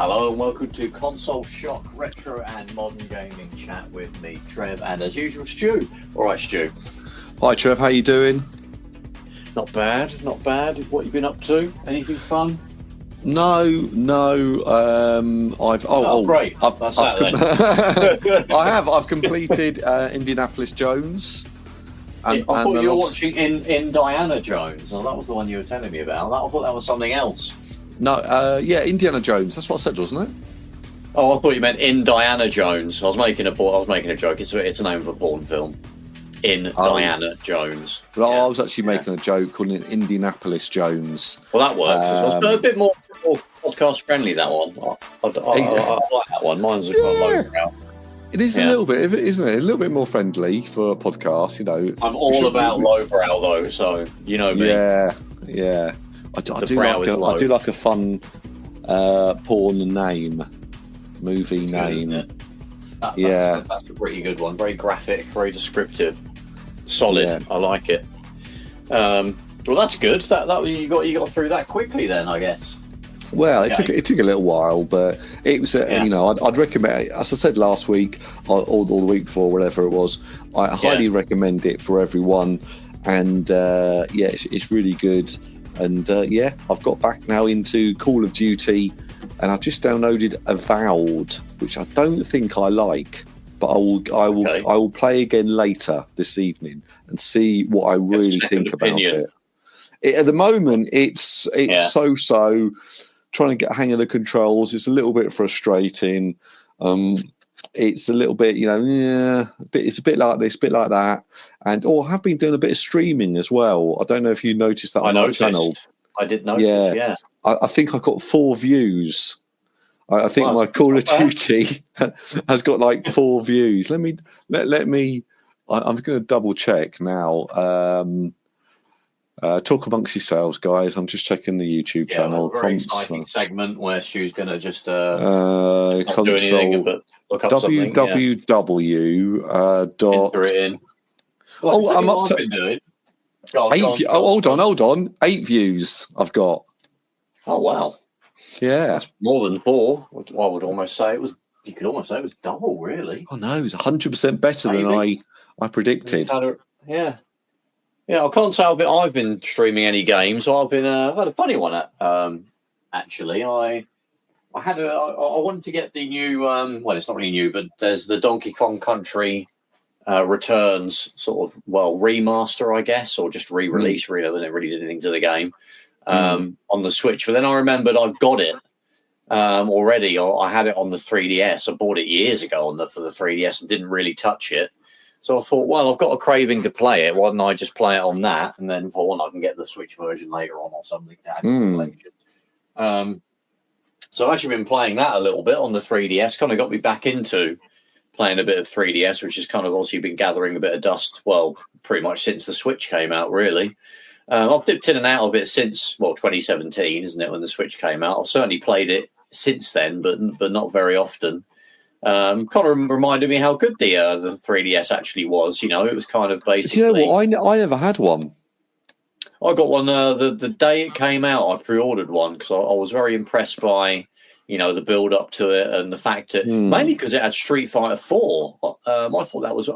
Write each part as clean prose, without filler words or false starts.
Hello and welcome to Console Shock Retro and Modern Gaming Chat with me, Trev, and as usual, Stu. All right, Stu. Hi, Trev. How you doing? Not bad, not bad. What you been up to? Anything fun? No. Great. That's that then. I've completed Indianapolis Jones. I thought you were watching in Diana Jones. Oh, that was the one you were telling me about. I thought that was something else. No, Indiana Jones. That's what I said, wasn't it? Oh, I thought you meant in Diana Jones. I was making a joke. It's a name of a porn film. Diana Jones. Well, yeah. I was actually making a joke calling it Indianapolis Jones. Well, that works. It's a bit more podcast friendly, that one. I like that one. Mine's a lowbrow. It is a little bit, isn't it? A little bit more friendly for a podcast, you know. I'm all about lowbrow, though, so you know me. Yeah. I do like a fun porn name, movie name. That's a pretty good one. Very graphic, very descriptive, solid. Yeah. I like it. Well, that's good. That you got through that quickly, then, I guess. Well, it took a little while, but it was I'd recommend it. As I said last week or the week before, whatever it was. I highly recommend it for everyone, and it's really good. And I've got back now into Call of Duty, and I've just downloaded Avowed, which I don't think I like, but I will play again later this evening and see what I really think about it. At the moment, it's so trying to get a hang of the controls. It's a little bit frustrating. It's a little bit, it's a bit like this, a bit like that. And I have been doing a bit of streaming as well. I don't know if you noticed that on my channel. I did notice, yeah. I think I got 4 views. I think my Call of Duty has got like 4 views. Let me. I'm going to double check now. Talk amongst yourselves, guys. I'm just checking the YouTube channel. Very exciting segment where Stu's going to just not do anything but look up something. www. Dot. Enter it in. I'm up to. Been doing. Hold on. 8 views I've got. Oh wow! Yeah, that's more than 4. I would almost say it was. You could almost say it was double, really. Oh no, it was 100% better than I predicted. Yeah, I can't say I've been streaming any games. I've had a funny one. Actually, I wanted to get the new. Well, it's not really new, but there's the Donkey Kong Country Returns sort of remaster, I guess, or just re-release. Really, they didn't really do anything to the game on the Switch. But then I remembered I've got it already. I had it on the 3DS. I bought it years ago for the 3DS and didn't really touch it. So I thought, well, I've got a craving to play it. Why don't I just play it on that? And then for one, I can get the Switch version later on or something to add to the collection. So I've actually been playing that a little bit on the 3DS. Kind of got me back into playing a bit of 3DS, which has kind of also been gathering a bit of dust, well, pretty much since the Switch came out, really. I've dipped in and out of it since, 2017, isn't it, when the Switch came out. I've certainly played it since then, but not very often. Kind of reminded me how good the 3DS actually was. It was kind of basically. Do you know what? I never had one. I got one the day it came out. I pre-ordered one because I was very impressed by the build up to it and the fact that mainly because it had Street Fighter 4. I thought that was.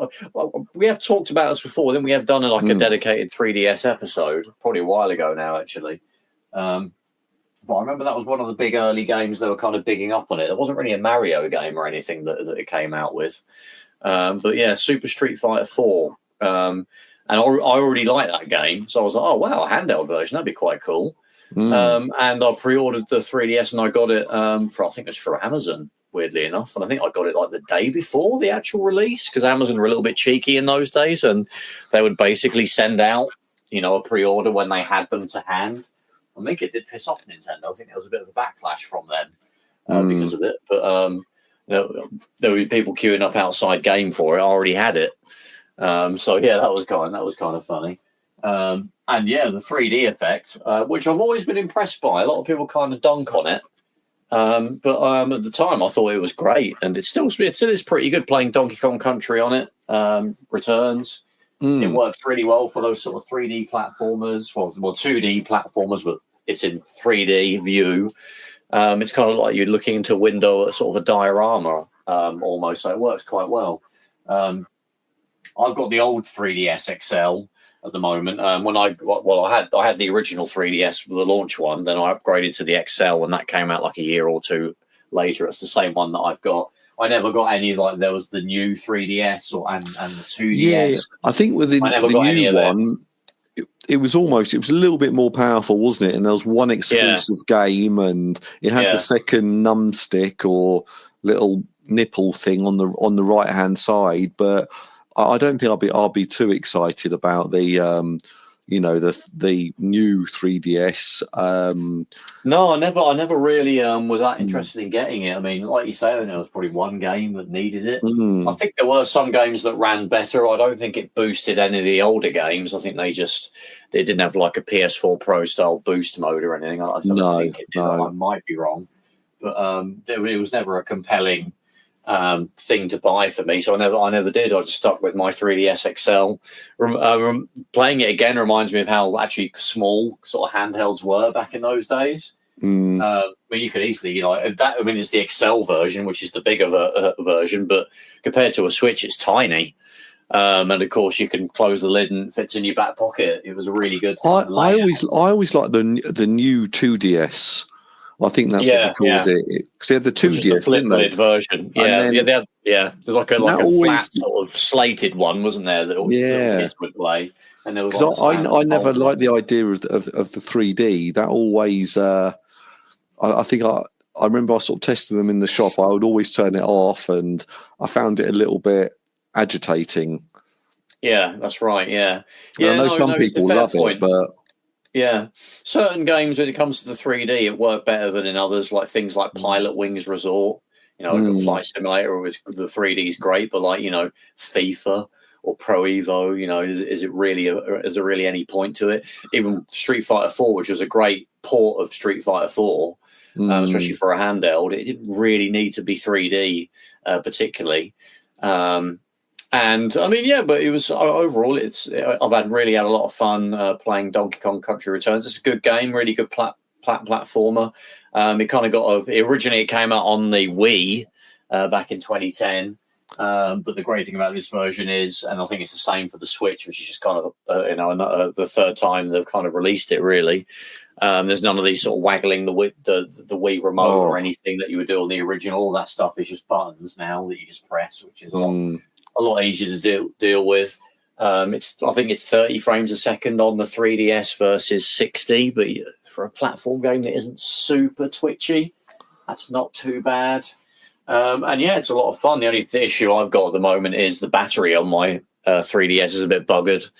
We have talked about this before. Then we have done a dedicated 3DS episode probably a while ago now, actually. But I remember that was one of the big early games they were kind of bigging up on it. There wasn't really a Mario game or anything that it came out with. But yeah, Super Street Fighter 4. And I already liked that game. So I was like, oh, wow, a handheld version. That'd be quite cool. And I pre-ordered the 3DS and I got it I think it was for Amazon, weirdly enough. And I think I got it like the day before the actual release because Amazon were a little bit cheeky in those days. And they would basically send out, a pre-order when they had them to hand. I think it did piss off Nintendo. I think there was a bit of a backlash from them because of it. But there would be people queuing up outside game for it. I already had it. So yeah, that was kind of funny. And yeah, the 3D effect, which I've always been impressed by. A lot of people kind of dunk on it. But at the time, I thought it was great, and it still is pretty good playing Donkey Kong Country on it. Returns. It works really well for those sort of 3D platformers. Well, 2D platformers, but it's in 3D view. It's kind of like you're looking into a window at sort of a diorama, almost. So it works quite well. I've got the old 3DS XL at the moment. I had the original 3DS, the launch one. Then I upgraded to the XL, and that came out like a year or two later. It's the same one that I've got. I never got any, like, there was the new 3DS and the 2DS. Yeah, I think with the new one, it was a little bit more powerful, wasn't it? And there was one exclusive game, and it had the second numbstick or little nipple thing on the right hand side. But I don't think I'll be too excited about the the new 3DS. No, I never really was that interested in getting it. I mean, like you say, there was probably one game that needed it. I think there were some games that ran better. I don't think it boosted any of the older games. I think they didn't have like a PS4 Pro style boost mode or anything. I don't think it did. I might be wrong, but it was never a compelling thing to buy for me, so I never did. I just stuck with my 3DS XL. Playing it again reminds me of how actually small sort of handhelds were back in those days. I mean, you could easily, it's the XL version, which is the bigger version, but compared to a Switch, it's tiny. And of course, you can close the lid and it fits in your back pocket. It was a really good. I always like the new 2DS. I think that's what they called it. Because they had the 2DS, didn't they? Version. There's like a flat sort of slated one, wasn't there? That kids would play. And there was I never liked the idea of the 3D. That always, I remember I sort of tested them in the shop. I would always turn it off, and I found it a little bit agitating. Yeah, that's right. Yeah, I know some people love it, but. Yeah, certain games when it comes to the 3D, it worked better than in others. Like things like Pilot Wings Resort, like a flight simulator, with the 3D is great. But like FIFA or Pro Evo, is there really any point to it? Even Street Fighter 4, which was a great port of Street Fighter 4, especially for a handheld, it didn't really need to be 3D, particularly. And I mean, but it was overall. I've really had a lot of fun playing Donkey Kong Country Returns. It's a good game, really good platformer. It kind of originally it came out on the Wii back in 2010. But the great thing about this version is, and I think it's the same for the Switch, which is just kind of the third time they've kind of released it. Really, there's none of these sort of waggling the Wii remote or anything that you would do on the original. All that stuff is just buttons now that you just press, which is a lot easier to deal with. I think it's 30 frames a second on the 3DS versus 60, but for a platform game that isn't super twitchy, that's not too bad. And it's a lot of fun. The only issue I've got at the moment is the battery on my 3DS is a bit buggered.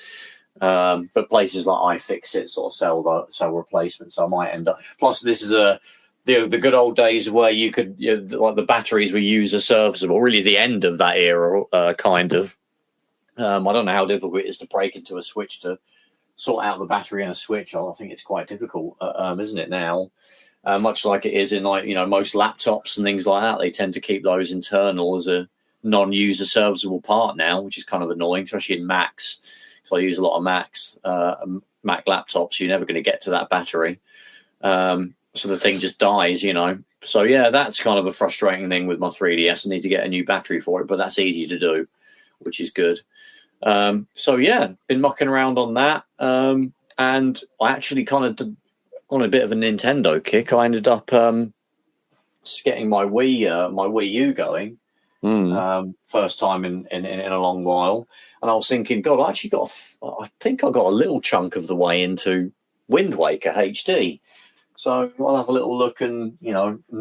But places like iFixit sort of sell replacements, so I might end up. Plus, this is the good old days where you could, like the batteries were user serviceable, really the end of that era, kind of. I don't know how difficult it is to break into a Switch to sort out the battery in a Switch. I think it's quite difficult, isn't it now? Much like it is in most laptops and things like that. They tend to keep those internal as a non-user serviceable part now, which is kind of annoying, especially in Macs. So I use a lot of Macs, Mac laptops. You're never going to get to that battery. So the thing just dies, So, that's kind of a frustrating thing with my 3DS. I need to get a new battery for it, but that's easy to do, which is good. Been mucking around on that. And I actually kind of on a bit of a Nintendo kick. I ended up getting my Wii U going. First time in a long while. And I was thinking, God, I think I got a little chunk of the way into Wind Waker HD. So I'll have a little look and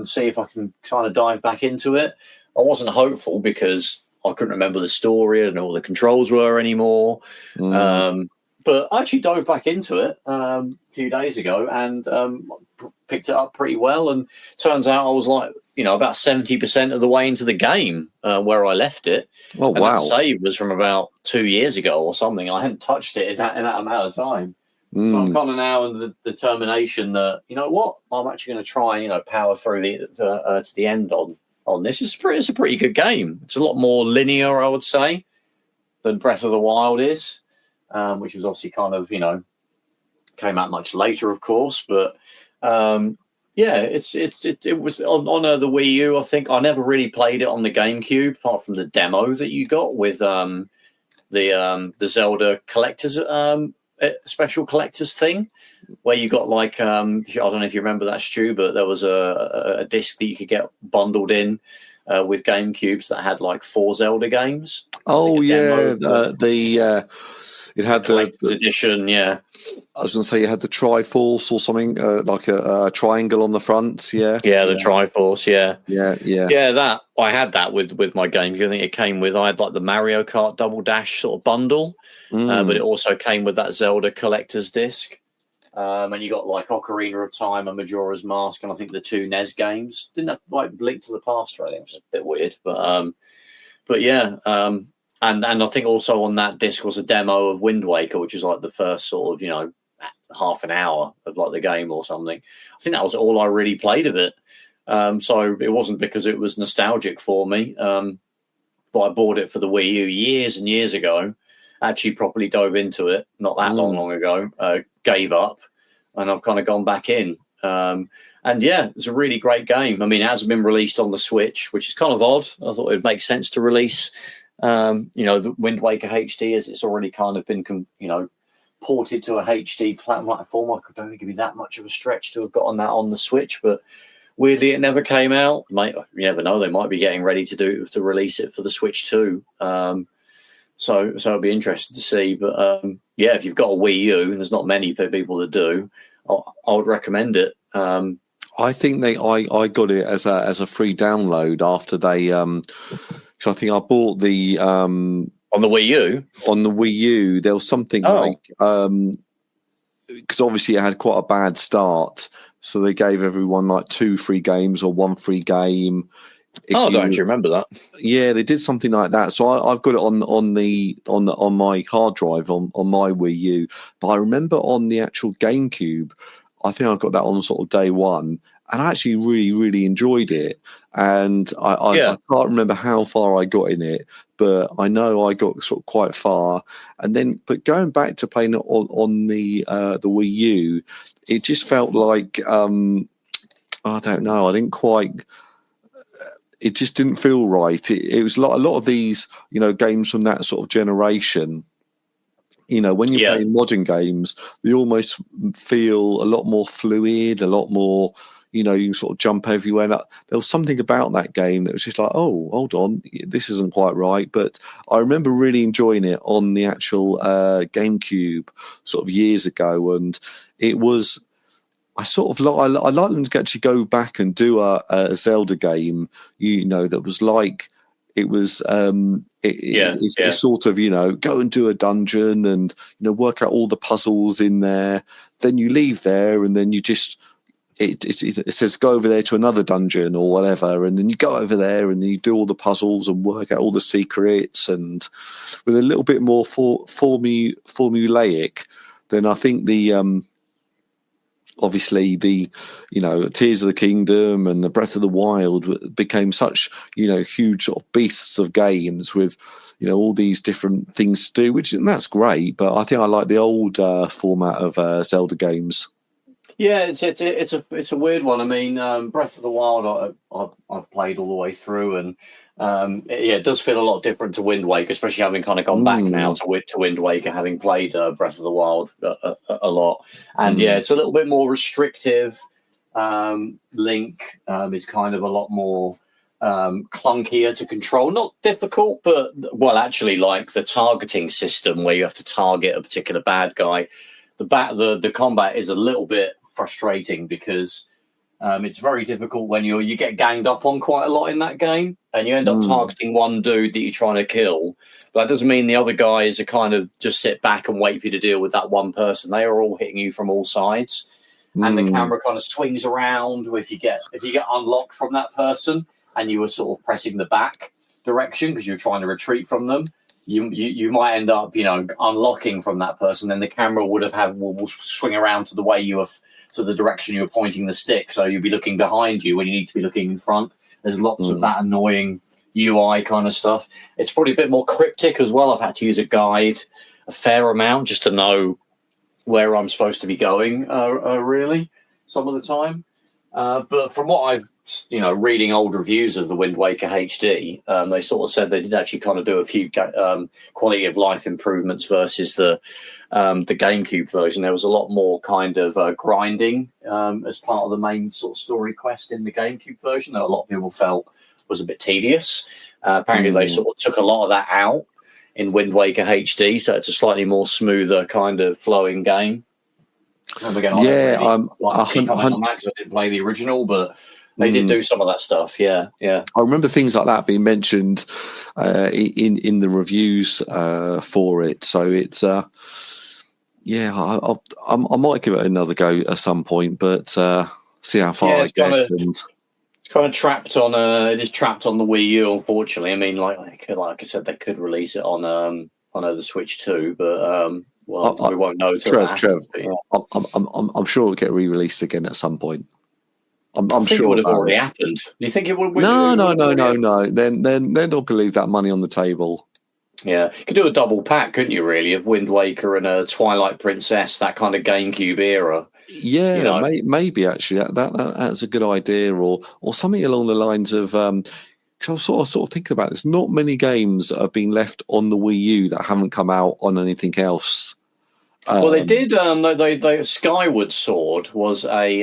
see if I can kind of dive back into it. I wasn't hopeful because I couldn't remember the story. I don't know what the controls were anymore. But I actually dove back into it a few days ago and picked it up pretty well. And turns out I was like, about 70% of the way into the game where I left it. Oh, and wow. That save was from about 2 years ago or something. I hadn't touched it in that amount of time. So I'm kind of now in the determination that, I'm actually going to try, power through to the end on this. It's a pretty good game. It's a lot more linear, I would say, than Breath of the Wild is, which was obviously kind of, came out much later, of course. But Yeah, it was on the Wii U. I think I never really played it on the GameCube, apart from the demo that you got with the Zelda collectors special collectors thing, where you got like I don't know if you remember that, Stu, but there was a disc that you could get bundled in with GameCubes that had like 4 Zelda games. Oh yeah, it had the edition. Yeah, I was going to say you had the Triforce or something, like a triangle on the front. Yeah, the Triforce. Yeah. That I had that with my game. I think it came with I had like the Mario Kart Double Dash sort of bundle, but it also came with that Zelda collector's disc. And you got like Ocarina of Time and Majora's Mask, and I think the 2 NES games. Didn't have like Link to the Past or anything, which is a bit weird, but yeah. And I think also on that disc was a demo of Wind Waker, which is like the first sort of half an hour of like the game or something. I think that was all I really played of it. So it wasn't because it was nostalgic for me, but I bought it for the Wii U years and years ago. Actually properly dove into it not that long ago, gave up, and I've kind of gone back in. And yeah, it's a really great game. I mean, it hasn't been released on the Switch, which is kind of odd. I thought it would make sense to release, the Wind Waker HD, as it's already kind of been, ported to a HD platform. I don't think it'd be that much of a stretch to have gotten that on the Switch, but weirdly, it never came out. You never know; they might be getting ready to release it for the Switch too. So it'll be interesting to see. But yeah, if you've got a Wii U, and there's not many people that do, I would recommend it. I think I got it as a free download after they. So I think I bought the on the Wii U. On the Wii U, there was something like because obviously it had quite a bad start, so they gave everyone like 2 free games or 1 free game. I don't actually remember that. Yeah, they did something like that. So I've got it on my hard drive on my Wii U. But I remember on the actual GameCube, I think I got that on sort of day one, and I actually really, really enjoyed it. And I can't remember how far I got in it, but I know I got sort of quite far. And then, but going back to playing it on the Wii U, it just felt like I don't know. I didn't quite. It just didn't feel right. It was like a lot of these, games from that sort of generation. When you're playing modern games, they almost feel a lot more fluid, a lot more, you can sort of jump everywhere. There was something about that game that was just like, oh, hold on, this isn't quite right. But I remember really enjoying it on the actual GameCube sort of years ago. And it was, I like them to actually go back and do a Zelda game, that was like, it was, it's sort of, go and do a dungeon and, work out all the puzzles in there. Then you leave there and then you just, it says go over there to another dungeon or whatever. And then you go over there and then you do all the puzzles and work out all the secrets, and with a little bit more formulaic than I think the, obviously the Tears of the Kingdom and the Breath of the Wild became such huge sort of beasts of games with all these different things to do, and that's great, but I think I like the old format of Zelda games. Yeah, it's a weird one. I mean, Breath of the Wild I've played all the way through, and it does feel a lot different to Wind Waker, especially having kind of gone back now to Wind Waker, having played Breath of the Wild a lot. And it's a little bit more restrictive. Link is kind of a lot more clunkier to control. Not difficult, but actually, like the targeting system where you have to target a particular bad guy. The combat is a little bit frustrating because it's very difficult when you get ganged up on quite a lot in that game, and you end up targeting one dude that you're trying to kill. But that doesn't mean the other guys are kind of just sit back and wait for you to deal with that one person. They are all hitting you from all sides, and the camera kind of swings around if you get unlocked from that person, and you were sort of pressing the back direction because you're trying to retreat from them. You might end up unlocking from that person, then the camera will swing around to the direction you were pointing the stick, so you'll be looking behind you when you need to be looking in front. There's lots of that annoying UI kind of stuff. It's probably a bit more cryptic as well. I've had to use a guide a fair amount just to know where I'm supposed to be going, really, some of the time. But from what I've, reading old reviews of the Wind Waker HD, they sort of said they did actually kind of do a few quality of life improvements versus the GameCube version. There was a lot more kind of grinding as part of the main sort of story quest in the GameCube version that a lot of people felt was a bit tedious. Apparently, they sort of took a lot of that out in Wind Waker HD, so it's a slightly more smoother kind of flowing game. And again, I didn't play the original, but they did do some of that stuff. Yeah. I remember things like that being mentioned in the reviews for it. So it's I might give it another go at some point, but see how far I get. It's kind of trapped on. It is trapped on the Wii U, unfortunately. I mean, like I said, they could release it on the Switch too, but we won't know till that happens. Trev, I'm sure it'll get re-released again at some point. I'm sure it would have already happened. Do you think it would? No. Then they'll leave that money on the table. Yeah, you could do a double pack, couldn't you? Really, of Wind Waker and a Twilight Princess, that kind of GameCube era. Yeah, maybe actually that's a good idea, or something along the lines of. I'm sort of thinking about this. Not many games have been left on the Wii U that haven't come out on anything else. Well, they did. They Skyward Sword was a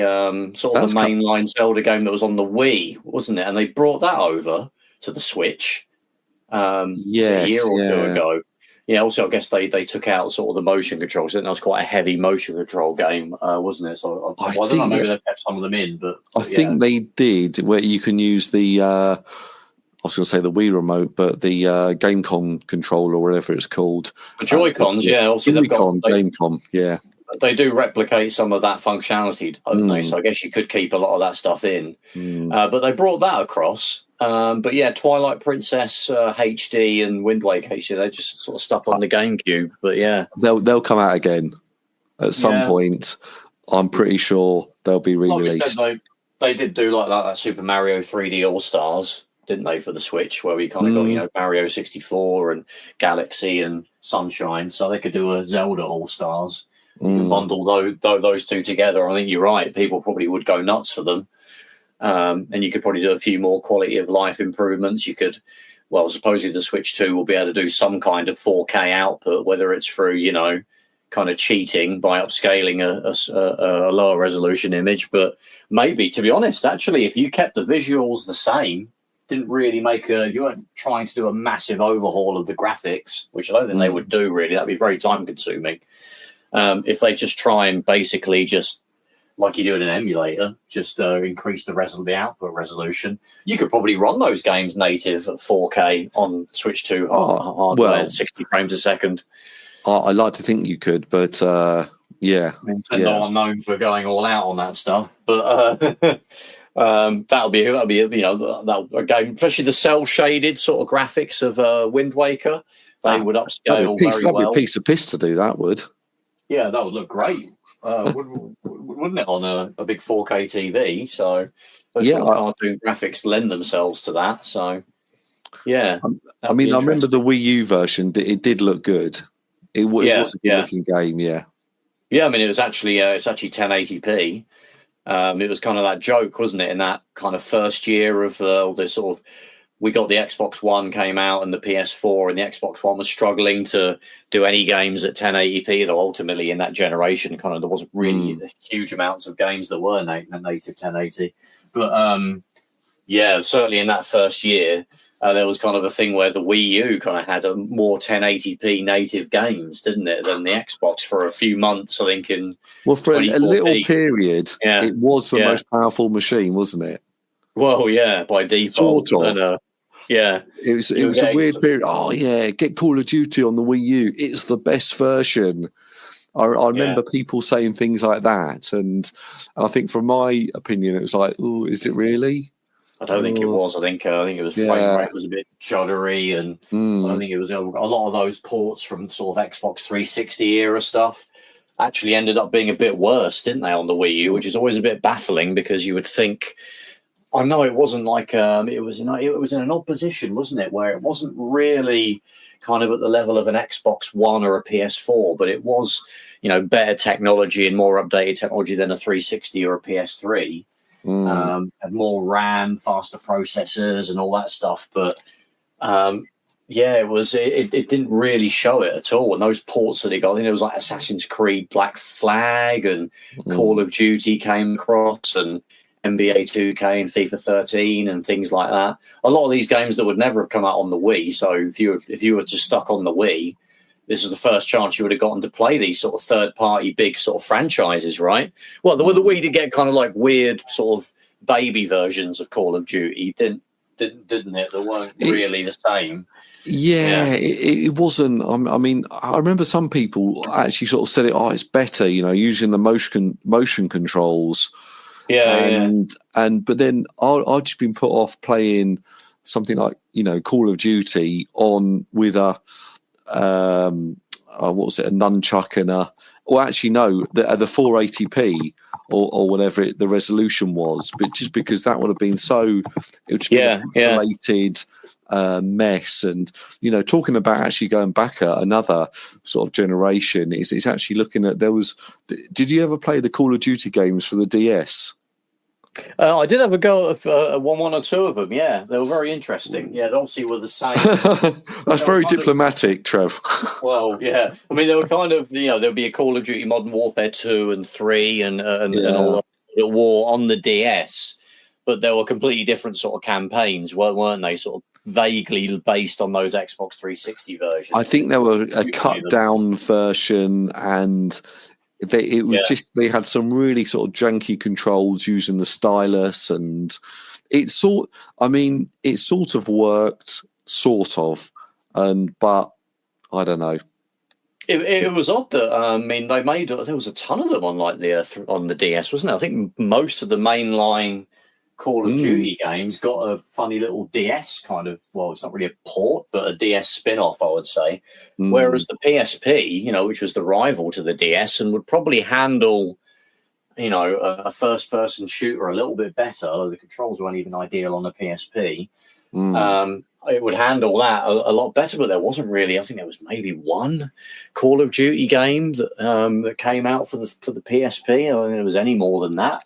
sort of the mainline Zelda game that was on the Wii, wasn't it? And they brought that over to the Switch a year or two ago. Yeah. Also, I guess they took out sort of the motion controls. I think that was quite a heavy motion control game, wasn't it? So I don't know. Maybe they kept some of them in, but I think they did, where you can use the. I was going to say the Wii remote, but the Gamecom controller, or whatever it's called. The Joy-Cons, obviously Gamecom, yeah. They do replicate some of that functionality, don't they? So I guess you could keep a lot of that stuff in. But they brought that across. But yeah, Twilight Princess HD and Wind Waker HD, they just sort of stuck on the GameCube. But yeah. They'll come out again at some point. I'm pretty sure they'll be re-released. They did do like that Super Mario 3D All-Stars, didn't they, for the Switch, where we kind of got, Mario 64 and Galaxy and Sunshine, so they could do a Zelda All-Stars. You can bundle those two together. I think you're right. People probably would go nuts for them. And you could probably do a few more quality of life improvements. You could, supposedly the Switch 2 will be able to do some kind of 4K output, whether it's through, kind of cheating by upscaling a lower resolution image. But maybe, to be honest, actually, if you kept the visuals the same, didn't really you weren't trying to do a massive overhaul of the graphics, which I don't think they would do really. That'd be very time consuming. If they just try and basically just, like you do in an emulator, just increase the output resolution, you could probably run those games native at 4K on Switch 2 hardware at 60 frames a second. I like to think you could, but Nintendo are known for going all out on that stuff. But that'll be a game, especially the cell shaded sort of graphics of Wind Waker. They would upscale very well. That'd be a piece of piss to do. That would. Yeah, that would look great, wouldn't it, on a big 4K TV? So those sort of cartoon graphics lend themselves to that. So yeah, I remember the Wii U version. It did look good. It was a good looking game. Yeah. I mean, it was actually it's actually 1080p. It was kind of that joke, wasn't it, in that kind of first year of all this sort of. We got the Xbox One came out and the PS4, and the Xbox One was struggling to do any games at 1080p. Though ultimately, in that generation, kind of there wasn't really huge amounts of games that were native 1080. But certainly in that first year, there was kind of a thing where the Wii U kind of had a more 1080p native games, didn't it, than the Xbox for a few months? I think for a little period, it was the most powerful machine, wasn't it? Well, yeah, by default. Sort of. It was a weird period. Oh yeah, get Call of Duty on the Wii U. It's the best version. I remember people saying things like that, and I think, from my opinion, it was like, "Oh, is it really?" I don't think it was. I think it was frame rate was a bit juddery, and I think it was a lot of those ports from sort of Xbox 360 era stuff actually ended up being a bit worse, didn't they, on the Wii U? Which is always a bit baffling, because you would think. I know it wasn't like it was in an odd position, wasn't it, where it wasn't really kind of at the level of an Xbox One or a PS4, but it was, better technology and more updated technology than a 360 or a PS3. had more RAM, faster processors, and all that stuff. But it didn't really show it at all. And those ports that it got, I think it was like Assassin's Creed Black Flag and Call of Duty came across, and NBA 2K and FIFA 13 and things like that. A lot of these games that would never have come out on the Wii. So if you were just stuck on the Wii, this is the first chance you would have gotten to play these sort of third-party big sort of franchises, right? Well, the Wii did get kind of like weird sort of baby versions of Call of Duty, didn't it? They weren't really the same. Yeah, it wasn't. I mean, I remember some people actually sort of said it. Oh, it's better, using the motion controls. But then I've just been put off playing something like Call of Duty on with a a nunchuck and the 480p or whatever the resolution was, but just because that would have been so, it would just be a pixelated mess. And talking about actually going back another sort of generation, it's actually looking at did you ever play the Call of Duty games for the DS? I did have a go at one or two of them. Yeah, they were very interesting. Yeah, they obviously were the same. That's very diplomatic, Trev. Well, yeah. I mean, they were kind of, there'd be a Call of Duty Modern Warfare 2 and 3 and all the war on the DS, but they were completely different sort of campaigns, weren't they? Sort of vaguely based on those Xbox 360 versions. I think there were a cut down version, and they had some really sort of janky controls using the stylus, and it sort of worked, but I don't know. It was odd that there was a ton of them on on the DS, wasn't it? I think most of the mainline Call of Duty games got a funny little DS kind of, well, it's not really a port, but a DS spin-off, I would say. Whereas the PSP, which was the rival to the DS and would probably handle, a first-person shooter a little bit better, although the controls weren't even ideal on the PSP. It would handle that a lot better, but there wasn't really. I think there was maybe one Call of Duty game that came out for the PSP. I don't think there was any more than that,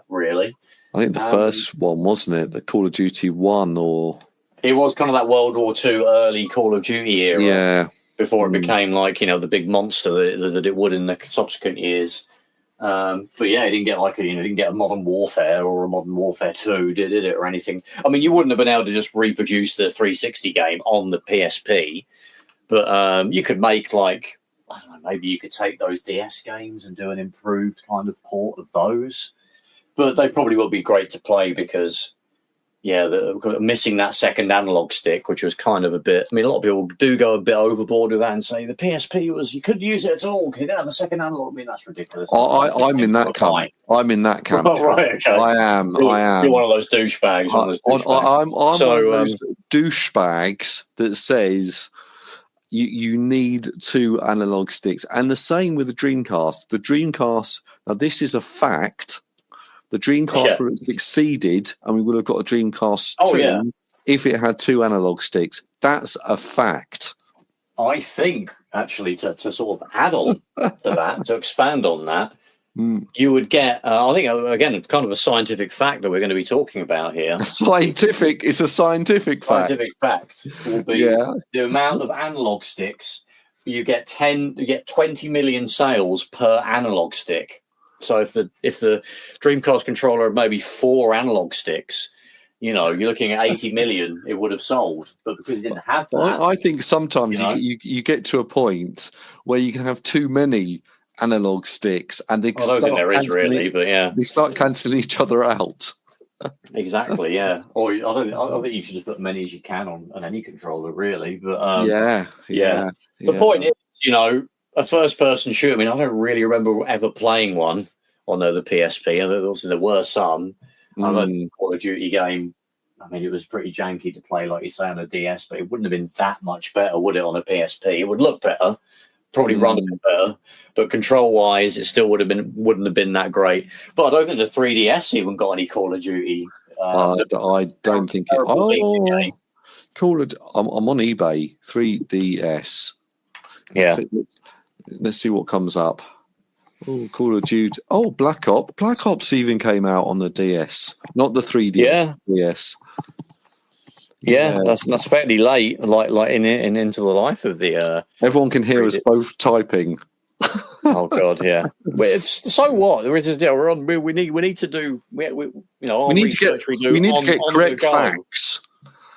really. I think the first one, wasn't it? The Call of Duty 1 or... It was kind of that World War II early Call of Duty era. Yeah. Before it became like, the big monster that it would in the subsequent years. But yeah, it didn't get didn't get a Modern Warfare or a Modern Warfare 2, did it, or anything? I mean, you wouldn't have been able to just reproduce the 360 game on the PSP, but you could make I don't know, maybe you could take those DS games and do an improved kind of port of those. But they probably will be great to play because, missing that second analog stick, which was kind of a bit... I mean, a lot of people do go a bit overboard with that and say the PSP you couldn't use it at all because you didn't have a second analog. I mean, that's ridiculous. I'm in that camp. I'm in that camp. Oh, right, okay. I am. You're one of those douchebags. I'm one of those douchebags that says... You need two analog sticks. And the same with the Dreamcast. The Dreamcast... Now, this is a fact... The Dreamcast would have succeeded, and we would have got a Dreamcast 2 if it had two analog sticks. That's a fact. I think, actually, to sort of add on to that, to expand on that, you would get, I think, again, kind of a scientific fact that we're going to be talking about here. It's a scientific fact. Scientific fact will be the amount of analog sticks. You get 20 million sales per analog stick. So if the Dreamcast controller had maybe 4 analog sticks, you're looking at 80 million it would have sold. But because it didn't have that, I think sometimes you get to a point where you can have too many analog sticks, and they I don't think there is really, but they start cancelling each other out. Exactly, yeah. Or I don't think you should just put as many as you can on any controller, really. But the point is, a first-person shooter. I mean, I don't really remember ever playing one on the PSP. Obviously, there were some. I know the Call of Duty game, I mean, it was pretty janky to play, like you say, on a DS, but it wouldn't have been that much better, would it, on a PSP? It would look better, probably run a bit better, but control-wise, it still wouldn't have been that great. But I don't think the 3DS even got any Call of Duty. I don't think it. Call it. I'm on eBay. 3DS. Yeah. Let's see what comes up. Oh, Call of Duty. Oh, Black Ops. Black Ops even came out on the DS, not the 3DS. Yeah. DS. Yeah, that's fairly late, like in into the life of the. Everyone can hear us both typing. Oh God, yeah. So what? We're on. We need to do. We need to get correct facts.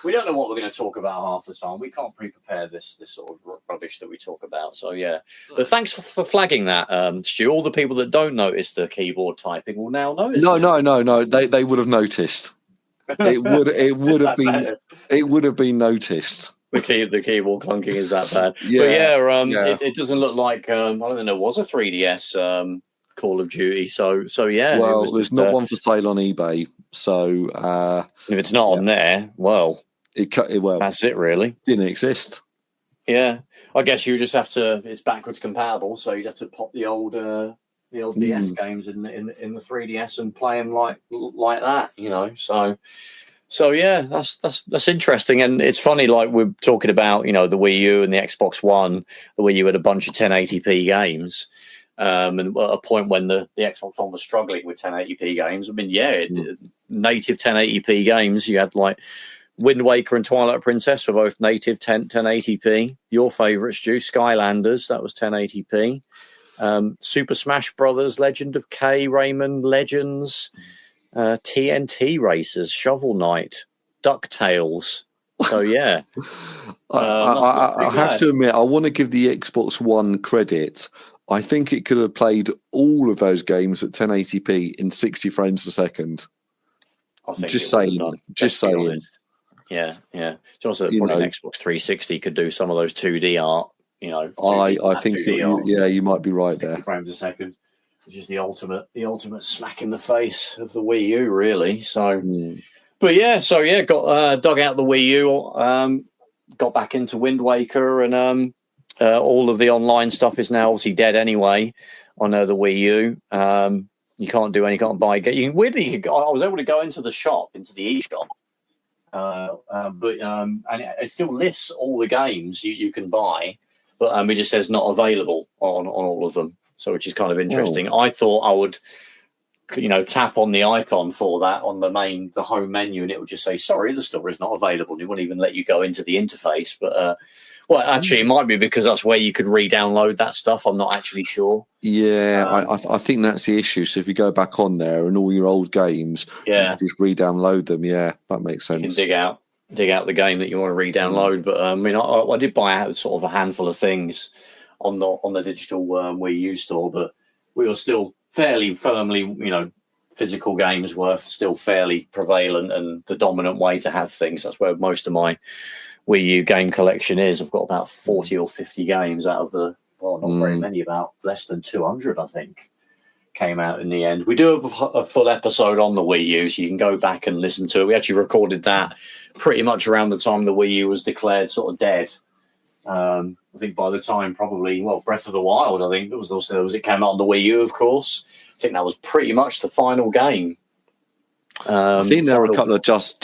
We don't know what we're going to talk about half the time. We can't pre-prepare this sort of rubbish that we talk about. So yeah, but thanks for flagging that, Stu. All the people that don't notice the keyboard typing will now notice. No. They would have noticed. It would have been noticed. The keyboard clunking is that bad. Yeah, but it doesn't look like I don't know. Was a 3DS Call of Duty. So yeah. Well, there's not one for sale on eBay. So if it's not on there, well. That's it, really. Didn't exist. Yeah, I guess you just have to. It's backwards compatible, so you'd have to pop the old DS games in the 3DS and play them like that, So yeah, that's interesting, and it's funny. Like we're talking about, the Wii U and the Xbox One. The Wii U had a bunch of 1080p games, and at a point when the Xbox One was struggling with 1080p games. I mean, native 1080p games. You had like Wind Waker and Twilight Princess were both native 1080p. Your favourites, Stu, Skylanders, that was 1080p. Super Smash Brothers, Legend of K, Rayman Legends, TNT Racers, Shovel Knight, DuckTales. So yeah, I have to admit, I want to give the Xbox One credit. I think it could have played all of those games at 1080p in 60 frames a second. Just saying. Yeah. It's also probably an Xbox 360 could do some of those 2D art. I think you might be right there. Frames a second, which is the ultimate smack in the face of the Wii U, really. So, but got dug out the Wii U, got back into Wind Waker, and all of the online stuff is now obviously dead anyway on the Wii U. You can't buy. I was able to go into the shop, into the eShop. But it still lists all the games you can buy, but it just says not available on all of them. So, which is kind of interesting. I thought I would, tap on the icon for that on the home menu, and it would just say, "Sorry, the store is not available." It wouldn't even let you go into the interface. But actually, it might be because that's where you could re-download that stuff. I'm not actually sure. Yeah, I think that's the issue. So if you go back on there and all your old games, you can just re-download them. Yeah, that makes sense. You can dig out the game that you want to re-download. But I did buy sort of a handful of things on the digital Wii U store, but we were still fairly firmly, physical games were still fairly prevalent and the dominant way to have things. That's where most of my Wii U game collection is. I've got about 40 or 50 games out of not very many, about less than 200, I think, came out in the end. We do a full episode on the Wii U, so you can go back and listen to it. We actually recorded that pretty much around the time the Wii U was declared sort of dead. I think by the time Breath of the Wild, I think it came out on the Wii U, of course. I think that was pretty much the final game. I think there were a couple of Just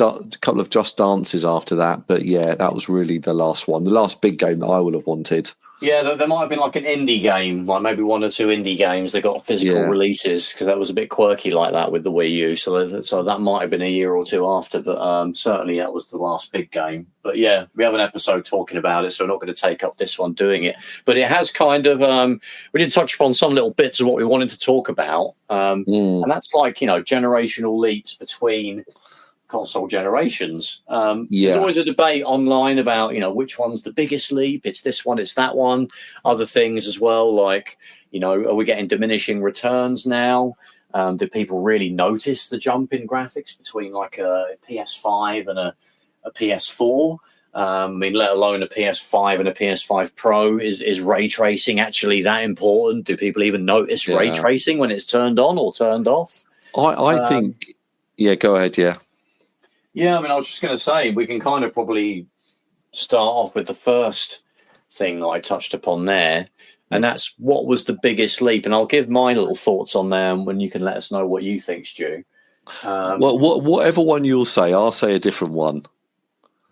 Dances after that, but yeah, that was really the last one, the last big game that I would have wanted. Yeah, there might have been like an indie game, like maybe one or two indie games that got physical releases, because that was a bit quirky like that with the Wii U. So that might have been a year or two after, but certainly that was the last big game. But yeah, we have an episode talking about it, so we're not going to take up this one doing it. But it has kind of, we did touch upon some little bits of what we wanted to talk about. And that's like, generational leaps between console generations. There's always a debate online about which one's the biggest leap. It's this one, it's that one. Other things as well, like are we getting diminishing returns now? Do people really notice the jump in graphics between like a PS5 and a PS4? Let alone a PS5 and a PS5 Pro. Is ray tracing actually that important? Do people even notice ray tracing when it's turned on or turned off? I think go ahead. Yeah, I was just going to say, we can kind of probably start off with the first thing that I touched upon there, and that's what was the biggest leap. And I'll give my little thoughts on there, and when you can let us know what you think, Stu. Whatever one you'll say, I'll say a different one.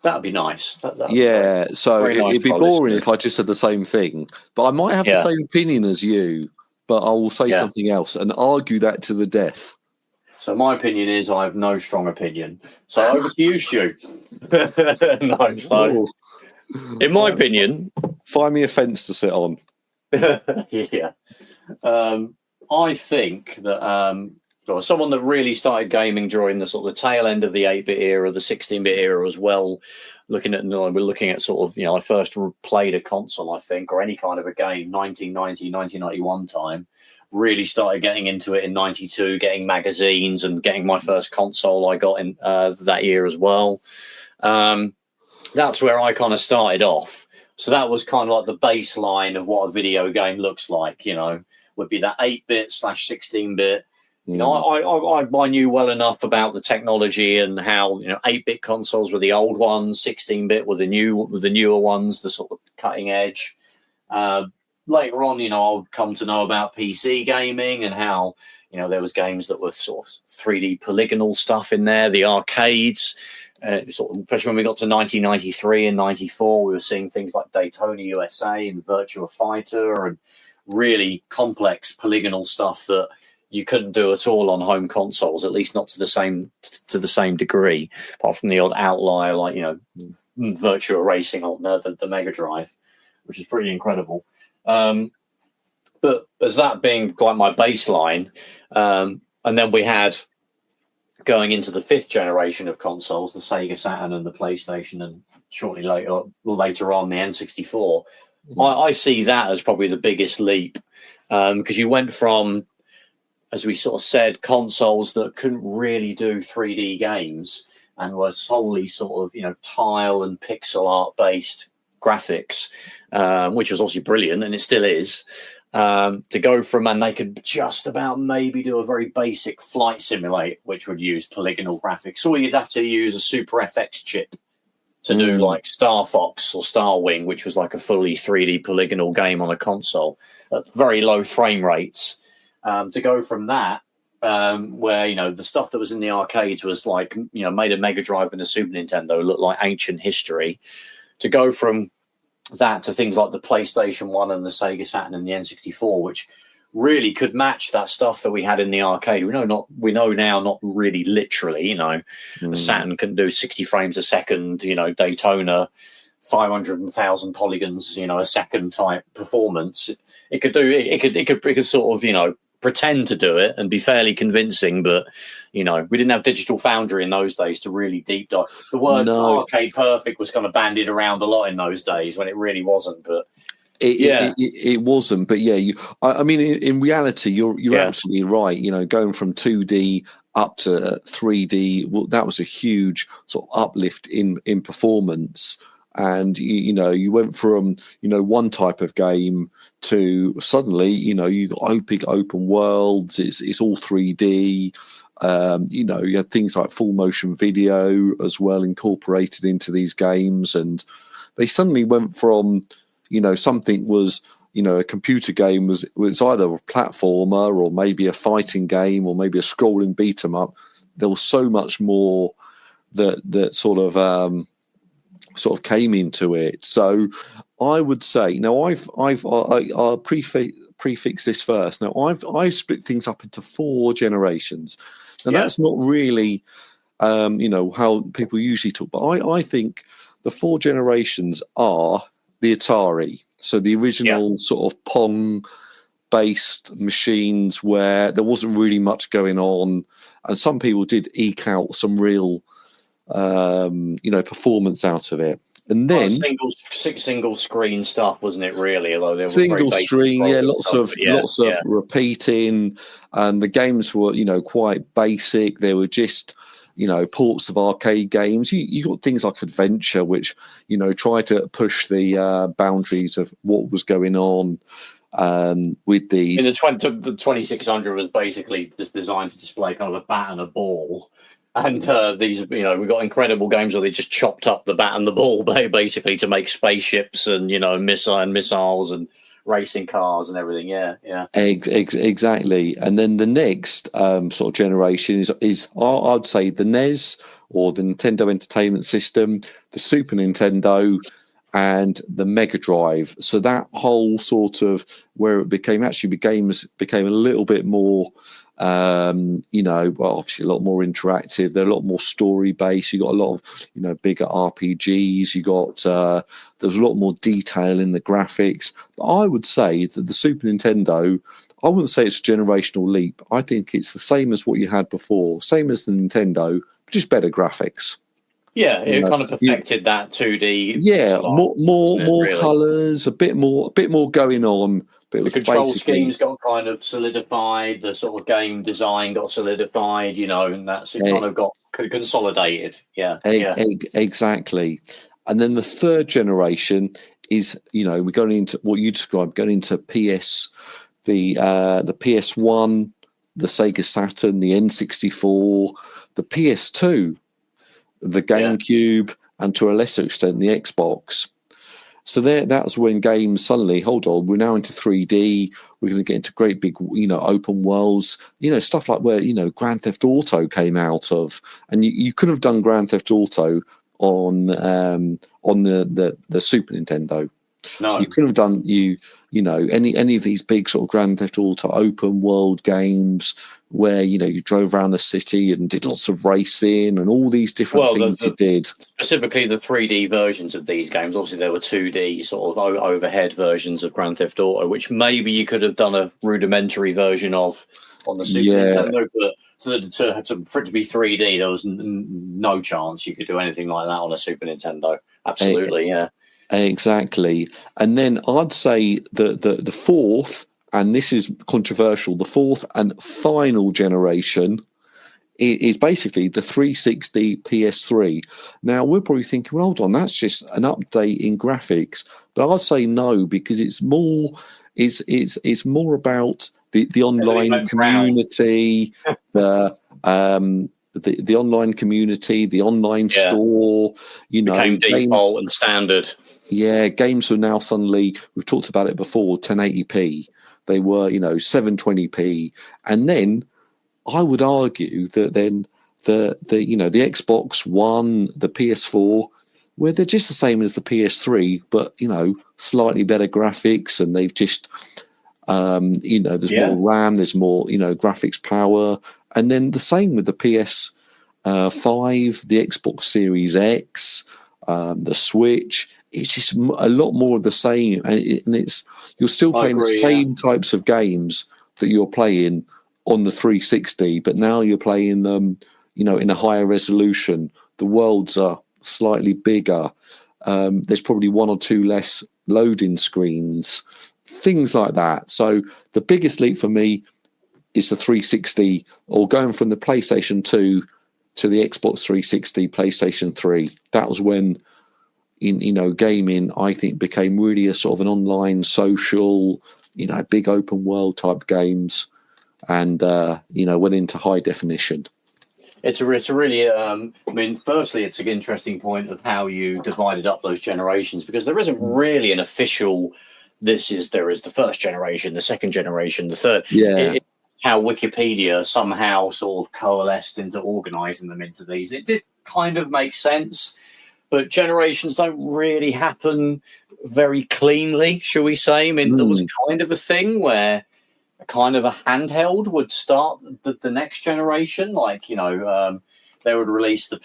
That'd be nice. So it'd be boring if I just said the same thing, but I might have the same opinion as you. but I will say something else and argue that to the death. So my opinion is I have no strong opinion. So over to you, Stu. No, so in my opinion, find me a fence to sit on. Yeah, I think that someone that really started gaming during the sort of the tail end of the 8-bit era, the 16-bit era as well. We're looking at sort of, I first played a console, I think, or any kind of a game, 1990, 1991 time. Really started getting into it in 92, getting magazines and getting my first console I got in that year as well. That's where I kind of started off. So that was kind of like the baseline of what a video game looks like, would be that 8-bit / 16-bit. I knew well enough about the technology and how 8-bit consoles were the old ones, 16-bit were the newer ones, the sort of cutting edge. Later on, I'll come to know about PC gaming and how there was games that were sort of 3D polygonal stuff in there, the arcades. Especially when we got to 1993 and 94, we were seeing things like Daytona USA and Virtua Fighter and really complex polygonal stuff that you couldn't do at all on home consoles, at least not to the same degree, apart from the odd outlier like Virtua Racing on the Mega Drive, which is pretty incredible. But as that being like my baseline, and then we had going into the 5th generation of consoles, the Sega Saturn and the PlayStation, and shortly later on the N64. I see that as probably the biggest leap, because you went from, as we sort of said, consoles that couldn't really do 3D games and were solely sort of, tile and pixel art based graphics, which was obviously brilliant, and it still is, to go from, and they could just about maybe do a very basic flight simulator, which would use polygonal graphics, or you'd have to use a Super FX chip to do like Star Fox or Star Wing, which was like a fully 3D polygonal game on a console at very low frame rates. To go from that, where the stuff that was in the arcades was like made a Mega Drive and a Super Nintendo look like ancient history, to go from that to things like the PlayStation 1 and the Sega Saturn and the N64, which really could match that stuff that we had in the arcade. We know now, not really literally. The Saturn can do 60 frames a second. Daytona, 500,000 polygons, a second type performance. It could sort of pretend to do it and be fairly convincing, but we didn't have Digital Foundry in those days to really deep dive. The word arcade perfect was kind of bandied around a lot in those days when it really wasn't. But it wasn't. But I mean, in reality, you're absolutely right. Going from 2D up to 3D, well, that was a huge sort of uplift in performance. And you went from one type of game to suddenly you got big open worlds. It's all 3D. You had things like full motion video as well incorporated into these games, and they suddenly went from something was a computer game was either a platformer or maybe a fighting game or maybe a scrolling beat 'em up. There was so much more that sort of came into it. So I would say, now I'll prefix this first. Now I've split things up into 4 generations. Now that's not really how people usually talk, but I think the 4 generations are the Atari, so the original sort of Pong based machines where there wasn't really much going on, and some people did eke out some real performance out of it. And then single screen stuff, wasn't it? Really, although there was single screen, lots of repeating, and the games were quite basic. They were just ports of arcade games. You got things like Adventure, which try to push the boundaries of what was going on with these. The 2600 was basically just designed to display kind of a bat and a ball. And these, we got incredible games where they just chopped up the bat and the ball basically to make spaceships and missiles and racing cars and everything. Yeah. Exactly. And then the next sort of generation is I'd say the NES or the Nintendo Entertainment System, the Super Nintendo, and the Mega Drive. So that whole sort of where it became games became a little bit more, well, obviously a lot more interactive. They're a lot more story based. You got a lot of, bigger RPGs. You got there's a lot more detail in the graphics. But I would say that the Super Nintendo, I wouldn't say it's a generational leap. I think it's the same as what you had before, same as the Nintendo, but just better graphics. Yeah, it kind of perfected that 2D. Yeah, more colours, a bit more going on. But the control schemes got kind of solidified. The sort of game design got solidified. And that's it. Kind of got consolidated. Yeah, exactly. And then the third generation is, we're going into what you described, going into the PS1, the Sega Saturn, the N64, the PS2, the GameCube, and to a lesser extent the Xbox. So that's when games suddenly, hold on, we're now into 3D. We're going to get into great big, open worlds. Stuff like where Grand Theft Auto came out of, and you could have done Grand Theft Auto on the Super Nintendo. No, you could have done any of these big sort of Grand Theft Auto open world games where you drove around the city and did lots of racing and all these different things you did. Specifically, the 3D versions of these games. Obviously, there were 2D sort of overhead versions of Grand Theft Auto, which maybe you could have done a rudimentary version of on the Super Nintendo, but for it to be 3D, there was no chance you could do anything like that on a Super Nintendo. Absolutely, yeah. Exactly. And then I'd say the fourth, and this is controversial, the fourth and final generation is basically the 360 PS3. Now, we're probably thinking, well, hold on, that's just an update in graphics. But I'd say no, because it's more about the online community, the online community, the online store, became default and standard. Yeah, games are now suddenly, we've talked about it before, 1080p. They were, 720p. And then I would argue that then the Xbox One, the PS4, where they're just the same as the PS3, but, slightly better graphics, and they've just, there's more RAM, there's more, graphics power. And then the same with the PS5, the Xbox Series X, the Switch. It's just a lot more of the same, and you're still playing the same types of games that you're playing on the 360, but now you're playing them, in a higher resolution. The worlds are slightly bigger. There's probably one or two less loading screens, things like that. So the biggest leap for me is the 360, or going from the PlayStation 2 to the Xbox 360, PlayStation 3. That was when gaming, I think, became really a sort of an online social, big open world type games, and went into high definition. It's a really, firstly, it's an interesting point of how you divided up those generations, because there isn't really an official, there is the first generation, the second generation, the third. Yeah. It's how Wikipedia somehow sort of coalesced into organising them into these. It did kind of make sense. But generations don't really happen very cleanly, shall we say? There was kind of a thing where kind of a handheld would start the next generation. Like, they would release the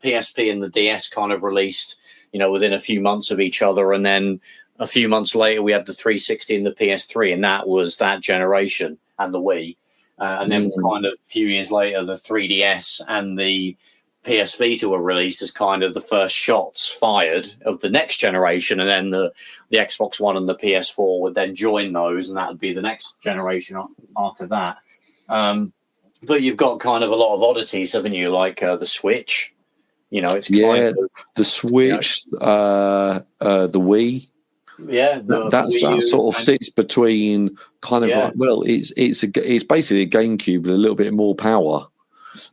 PSP and the DS kind of released, within a few months of each other. And then a few months later, we had the 360 and the PS3, and that was that generation, and the Wii. And then kind of a few years later, the 3DS and the PS Vita were released as kind of the first shots fired of the next generation, and then the Xbox One and the PS4 would then join those, and that would be the next generation after that. But you've got kind of a lot of oddities, haven't you? Like the Switch, it's the Switch, the Wii. Yeah, that sort of sits between kind of like, well, it's basically a GameCube with a little bit more power.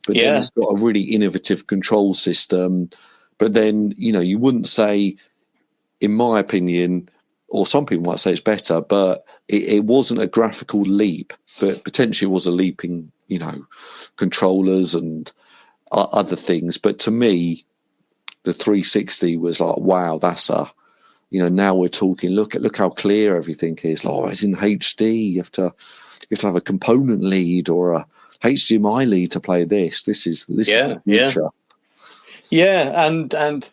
But then it's got a really innovative control system. But then, you wouldn't say, in my opinion, or some people might say it's better, but it wasn't a graphical leap, but potentially it was a leap in, controllers and other things. But to me, the 360 was like, wow, that's a now we're talking. Look how clear everything is. Oh, it's in HD. You have to have a component lead or a HDMI lead to play this. This is the future. Yeah, and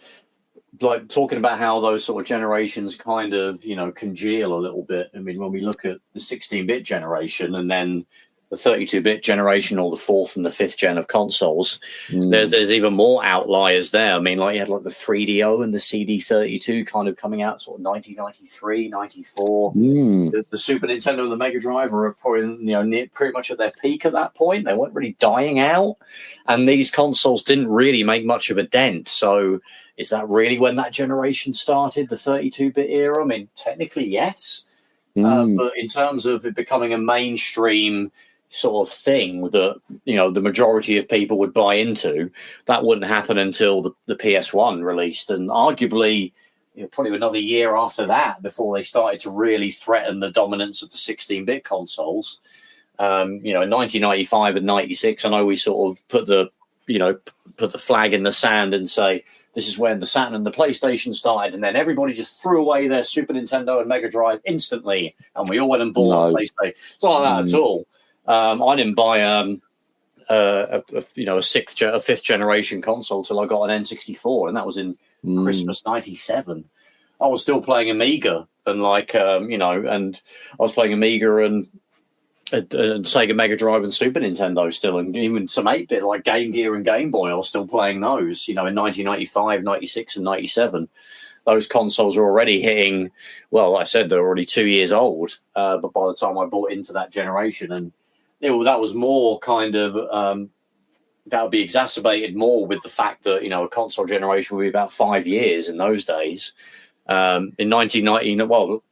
like talking about how those sort of generations kind of congeal a little bit. I mean, when we look at the 16-bit generation and then the 32-bit generation, or the fourth and the fifth gen of consoles, there's even more outliers there. I mean, like you had like the 3DO and the CD32 kind of coming out sort of 1993, 94. The Super Nintendo and the Mega Drive were probably pretty much at their peak at that point. They weren't really dying out, and these consoles didn't really make much of a dent. So is that really when that generation started, the 32-bit era? I mean, technically, yes. But in terms of it becoming a mainstream sort of thing that the majority of people would buy into, that wouldn't happen until the PS1 released, and arguably probably another year after that before they started to really threaten the dominance of the 16-bit consoles. In 1995 and 96, I know we sort of put the flag in the sand and say this is when the Saturn and the PlayStation started, and then everybody just threw away their Super Nintendo and Mega Drive instantly, and we all went and bought a PlayStation. It's not like that at all. I didn't buy a fifth generation console till I got an N64, and that was in Christmas '97. I was still playing Amiga, and and I was playing Amiga and Sega Mega Drive and Super Nintendo still, and even some 8-bit like Game Gear and Game Boy. I was still playing those. In 1995, 96, and 97. Those consoles were already hitting. Well, like I said, they're already 2 years old. But by the time I bought into that generation, and that was more kind of that would be exacerbated more with the fact that a console generation would be about 5 years in those days. In 1990, well,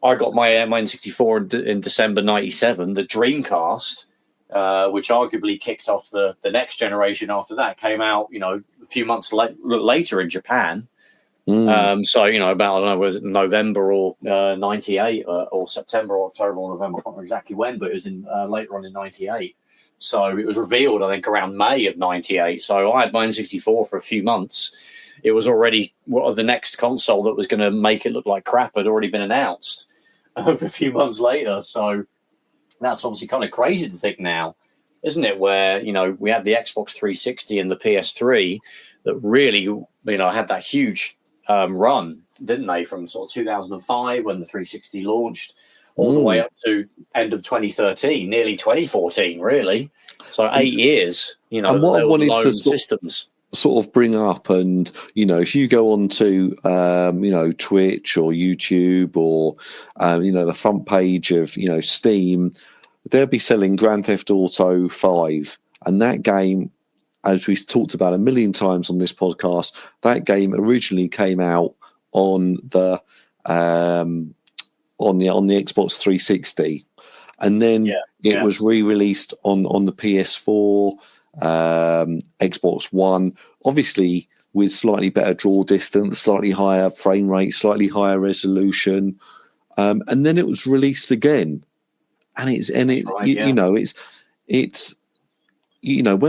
I got my N64 in December '97. The Dreamcast, which arguably kicked off the next generation after that, came out a few months later in Japan. So about, I don't know, was it November or 98 or September or October or November? I can't remember exactly when, but it was in later on in 98. So it was revealed, I think, around May of 98. So I had my N64 for a few months. It was already the next console that was going to make it look like crap had already been announced a few months later. So that's obviously kind of crazy to think now, isn't it? Where we had the Xbox 360 and the PS3 that really had that huge run, didn't they, from sort of 2005 when the 360 launched all the way up to end of 2013, nearly 2014, really. So 8 years, and what I wanted to systems. Sort of bring up, and if you go on to Twitch or YouTube or the front page of Steam, they'll be selling Grand Theft Auto 5, and that game, as we've talked about a million times on this podcast, that game originally came out on the Xbox 360, and then it was re-released on the PS4, Xbox One, obviously with slightly better draw distance, slightly higher frame rate, slightly higher resolution, and then it was released again, when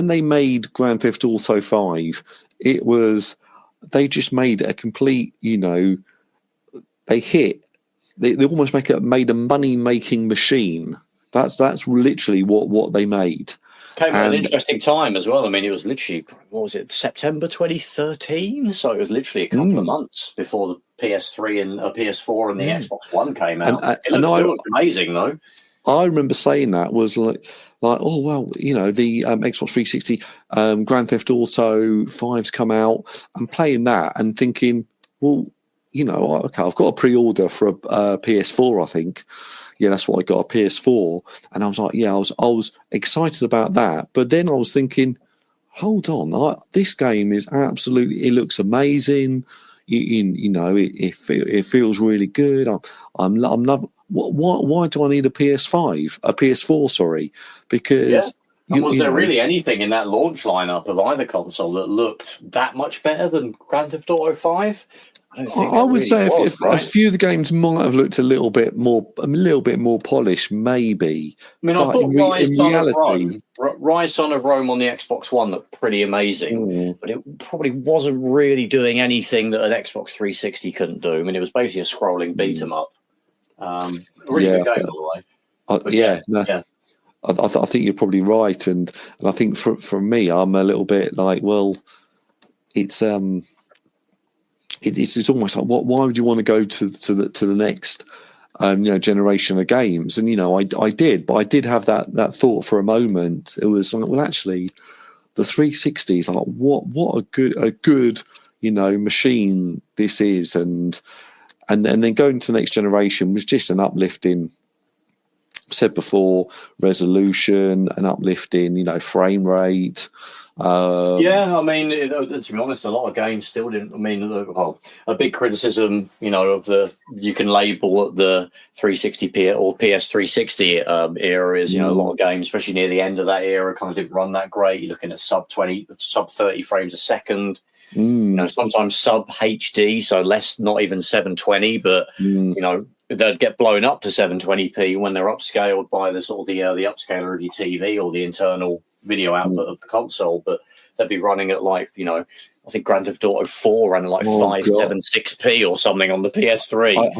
they made Grand Theft Auto 5, they just made a complete, they almost made a money-making machine. That's literally what they made. Came at an interesting time as well. I mean, it was literally, September 2013? So it was literally a couple of months before the PS3 and PS4 and the Xbox One came out. It looked amazing, though. I remember saying that was like, oh, well, the Xbox 360 Grand Theft Auto 5's come out, and playing that and thinking, well, okay, I've got a pre-order for a PS4, I think. Yeah, that's what I got, a PS4. And I was like, I was excited about that. But then I was thinking, hold on, this game is absolutely, it looks amazing. It feels really good. I'm loving. Why do I need a PS4? Sorry, because And was there really anything in that launch lineup of either console that looked that much better than Grand Theft Auto 5? I would say if a few of the games might have looked a little bit more polished, maybe. I mean, I thought Rise Son of Rome on the Xbox One looked pretty amazing, but it probably wasn't really doing anything that an Xbox 360 couldn't do. I mean, it was basically a scrolling beat 'em up. Really good game, by the way. I think you're probably right, and I think for me, I'm a little bit like, well, it's almost like, why would you want to go to the next generation of games? And I did have that thought for a moment. It was like, well, actually, the 360 is like, what a good machine this is, and then going to the next generation was just an uplifting. Said before, resolution, an uplifting, frame rate. I mean, to be honest, a lot of games still didn't. I mean, a big criticism, of you can label the 360p or PS360 era is, a lot of games, especially near the end of that era, kind of didn't run that great. You're looking at sub 30 frames a second. Sometimes sub HD, so less, not even 720, but they'd get blown up to 720p when they're upscaled by the sort of the upscaler of your TV or the internal video output of the console. But they'd be running at like, I think Grand Theft Auto 4 ran at like 576p or something on the PS3. I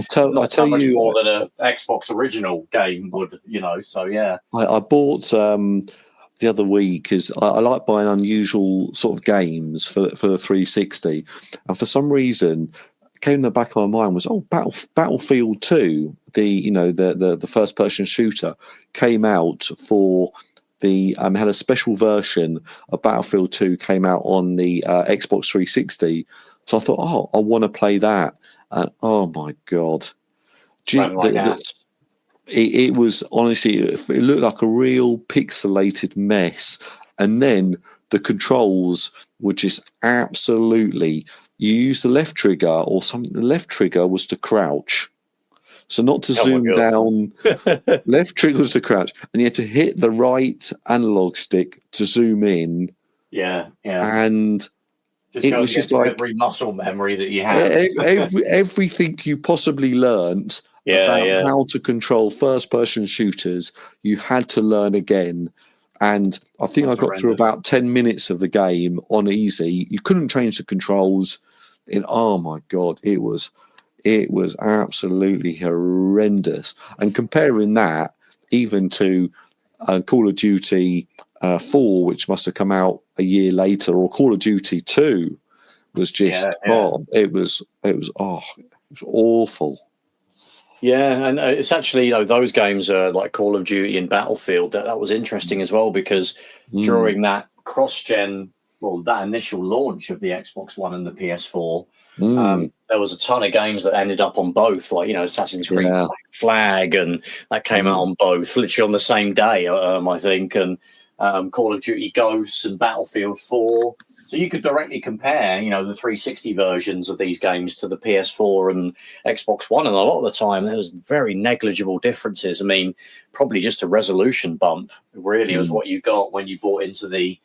tell you more than an Xbox original game would, So yeah, I bought the other week because I like buying unusual sort of games for the 360, and for some reason, came in the back of my mind was Battlefield 2, the first person shooter, came out for the had a special version of Battlefield 2 came out on the Xbox 360. So I thought, I want to play that, and oh my god, it was honestly, it looked like a real pixelated mess, and then the controls were just absolutely. You use the left trigger or something. The left trigger was to crouch, so not to zoom down. Left trigger was to crouch, and you had to hit the right analog stick to zoom in. Yeah. And it was just like every muscle memory that you have. Everything you possibly learnt about how to control first-person shooters, you had to learn again. And I think I got through about 10 minutes of the game on easy. You couldn't change the controls. Oh my god, it was absolutely horrendous. And comparing that even to Call of Duty 4, which must have come out a year later, or Call of Duty 2, was just it was awful. Yeah, and it's actually, those games are like Call of Duty and Battlefield. That was interesting as well, because during that cross-gen, that initial launch of the Xbox One and the PS4, there was a ton of games that ended up on both, like, Assassin's Creed Black Flag, and that came out on both, literally on the same day, I think, and Call of Duty Ghosts and Battlefield 4. So you could directly compare, the 360 versions of these games to the PS4 and Xbox One, and a lot of the time there was very negligible differences. I mean, probably just a resolution bump really was what you got when you bought into the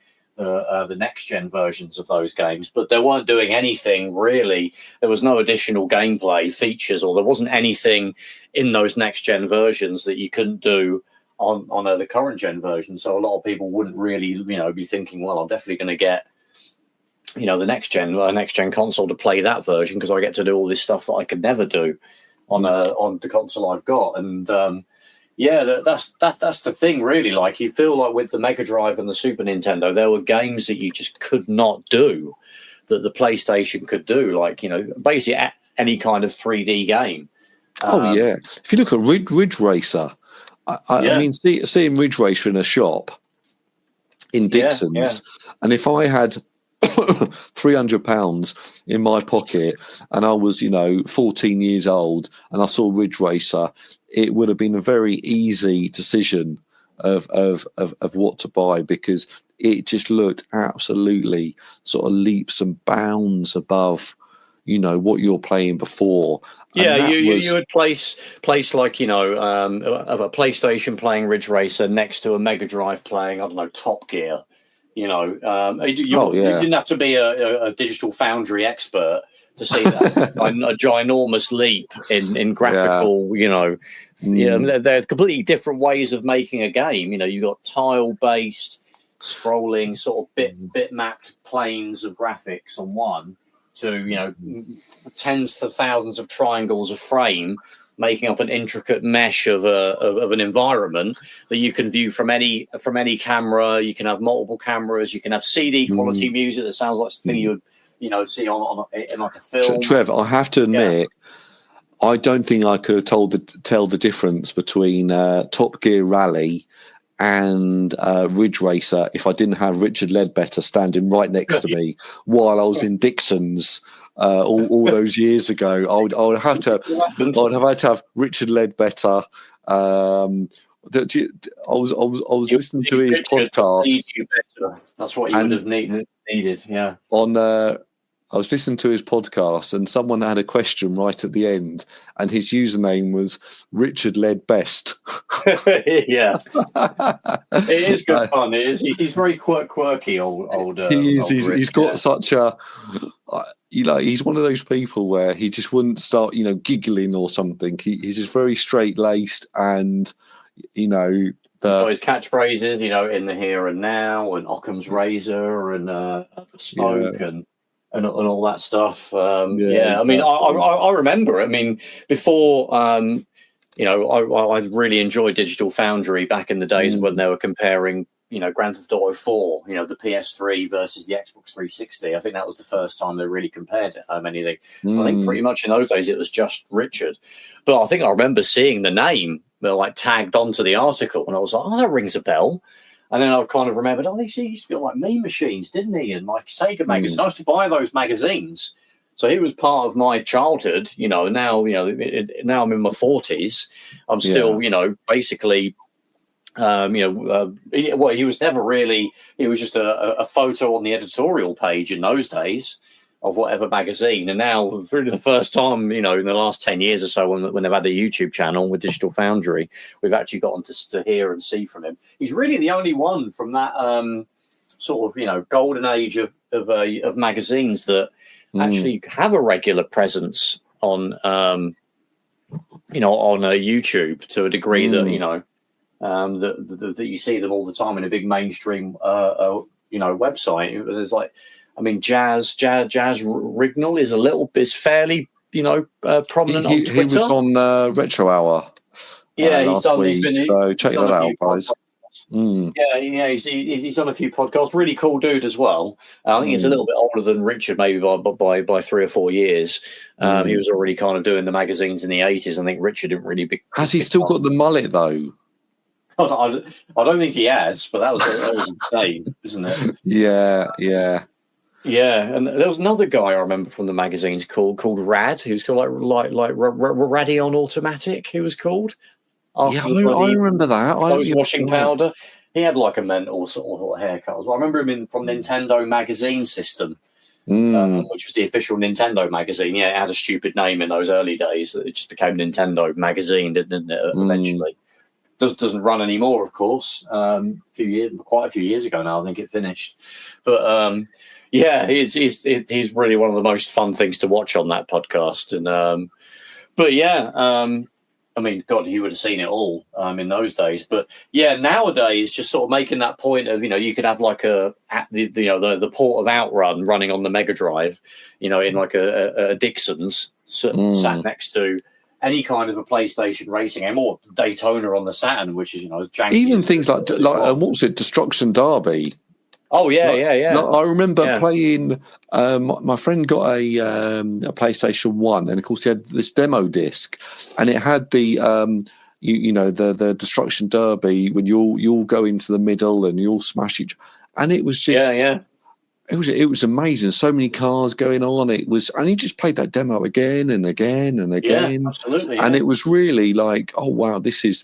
next-gen versions of those games. But they weren't doing anything really. There was no additional gameplay features, or there wasn't anything in those next-gen versions that you couldn't do on the current-gen version. So a lot of people wouldn't really, be thinking, well, I'm definitely going to get the next gen console to play that version, because I get to do all this stuff that I could never do on the console I've got. And that's the thing, really. Like, you feel like with the Mega Drive and the Super Nintendo, there were games that you just could not do that the PlayStation could do. Like, basically any kind of 3D game. If you look at Ridge Racer, I mean, seeing Ridge Racer in a shop in Dixon's, and if I had £300 in my pocket and I was 14 years old and I saw Ridge Racer, it would have been a very easy decision of what to buy, because it just looked absolutely sort of leaps and bounds above what you're playing before. Yeah, you would place like a PlayStation playing Ridge Racer next to a Mega Drive playing, I don't know, Top Gear. You didn't have to be a Digital Foundry expert to see that a ginormous leap in graphical. They're completely different ways of making a game. You got tile based, scrolling sort of bit mapped planes of graphics on one, to tens to thousands of triangles a frame, making up an intricate mesh of an environment that you can view from any camera. You can have multiple cameras. You can have CD quality music that sounds like something you would see in like a film. Trev, I have to admit, I don't think I could have tell the difference between Top Gear Rally and Ridge Racer if I didn't have Richard Ledbetter standing right next to me while I was in Dixon's all those years ago. I would have to have Richard Ledbetter. I was listening to his podcast. That's what you would have needed. Yeah. I was listening to his podcast, and someone had a question right at the end, and his username was Richard Led Best. Yeah, it is good fun. It is. He's very quirky. Old. He is. Old he's got such a. He's one of those people where he just wouldn't start, giggling or something. He's just very straight laced, and he's got his catchphrases, in the here and now, and Occam's razor, and smoke, and all that stuff. I mean, I remember. I mean, before, I really enjoyed Digital Foundry back in the days when they were comparing, Grand Theft Auto 4, the PS3 versus the Xbox 360. I think that was the first time they really compared anything. I think pretty much in those days it was just Richard. But I think I remember seeing the name tagged onto the article, and I was like, oh, that rings a bell. And then I kind of remembered, he used to be like Mean Machines, didn't he? And like Sega magazine. I used to buy those magazines. So he was part of my childhood. Now, now I'm in my 40s. I'm still, basically, he was never really. It was just a photo on the editorial page in those days of whatever magazine. And now, for the first time, in the last 10 years or so, when they've had a YouTube channel with Digital Foundry, we've actually gotten to hear and see from him. He's really the only one from that sort of, golden age of magazines that actually have a regular presence on, on YouTube to a degree that, that you see them all the time in a big mainstream, website. There's like, I mean, Jazz Rignall is fairly, prominent on Twitter. He was on Retro Hour. Yeah, he's done. So check that out, guys. Yeah, he's on a few podcasts. Really cool dude as well. I think he's a little bit older than Richard, maybe by 3 or 4 years. He was already kind of doing the magazines in the 80s. I think Richard didn't really. Has he still got the mullet though? I don't think he has, but that was insane, isn't it? Yeah. Yeah, and there was another guy I remember from the magazines called Rad, who's called like Radion Automatic. He was called. I remember that. Washing powder. He had like a mental sort of haircut as well. I remember him from Nintendo Magazine System, which was the official Nintendo magazine. Yeah, it had a stupid name in those early days. It just became Nintendo Magazine, didn't it? Eventually, doesn't run anymore, of course. Quite a few years ago now, I think it finished, but. Yeah, he's really one of the most fun things to watch on that podcast, and I mean, God, he would have seen it all in those days. But yeah, nowadays, just sort of making that point of you could have like the Port of Outrun running on the Mega Drive, in like a Dixon's sat next to any kind of a PlayStation racing game, or Daytona on the Saturn, which is as janky. Even things like what was it, Destruction Derby. Oh yeah. I remember playing. My friend got a PlayStation 1, and of course he had this demo disc, and it had the the Destruction Derby when you all go into the middle and you all smash each, and it was just It was amazing. So many cars going on. It was, and he just played that demo again and again and again. Yeah, absolutely. And it was really like, oh wow, this is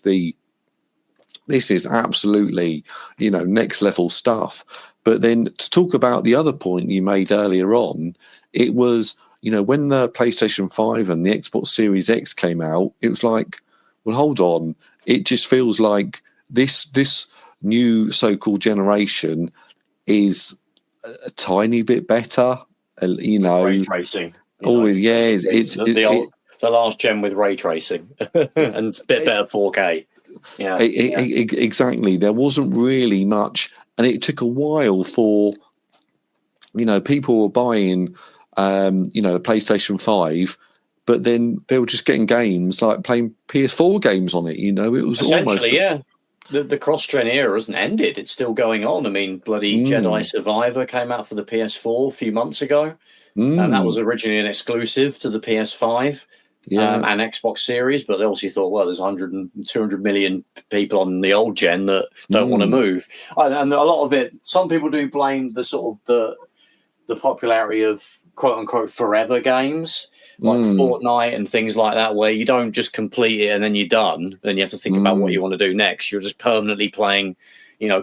absolutely next level stuff. But then to talk about the other point you made earlier on, it was, when the PlayStation 5 and the Xbox Series X came out, it was like, well, hold on. It just feels like this new so-called generation is a tiny bit better. Ray tracing. It's the last gen with ray tracing and a bit better 4K. Yeah, exactly. There wasn't really much, and it took a while for people were buying the PlayStation 5, but then they were just getting games like playing PS4 games on it. It was essentially almost the cross-gen era hasn't ended. It's still going on. I mean, bloody Jedi Survivor came out for the PS4 a few months ago, and that was originally an exclusive to the PS5 and Xbox Series, but they obviously thought, well, there's 100 and 200 million people on the old gen that don't want to move. And a lot of it, some people do blame the sort of the popularity of quote-unquote forever games, like Fortnite and things like that, where you don't just complete it and then you're done. Then you have to think about what you want to do next. You're just permanently playing,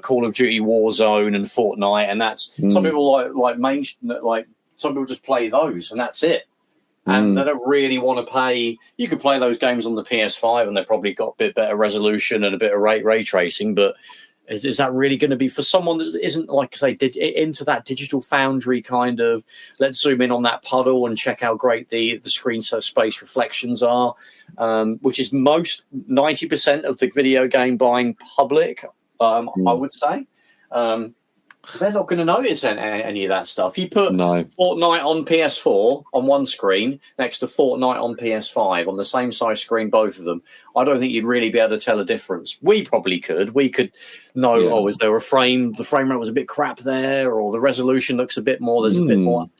Call of Duty Warzone and Fortnite, and that's some people like some people just play those and that's it. And they don't really want to pay. You could play those games on the PS5 and they've probably got a bit better resolution and a bit of ray tracing, but is that really going to be for someone that isn't, like I say, into that digital foundry kind of, let's zoom in on that puddle and check how great the screen space reflections are, which is 90% of the video game buying public, I would say. They're not going to notice any of that stuff. You put Fortnite on PS4 on one screen next to Fortnite on PS5 on the same size screen, both of them. I don't think you'd really be able to tell a difference. We probably could. We could know, is there the frame rate was a bit crap there, or the resolution looks a bit more, there's a bit more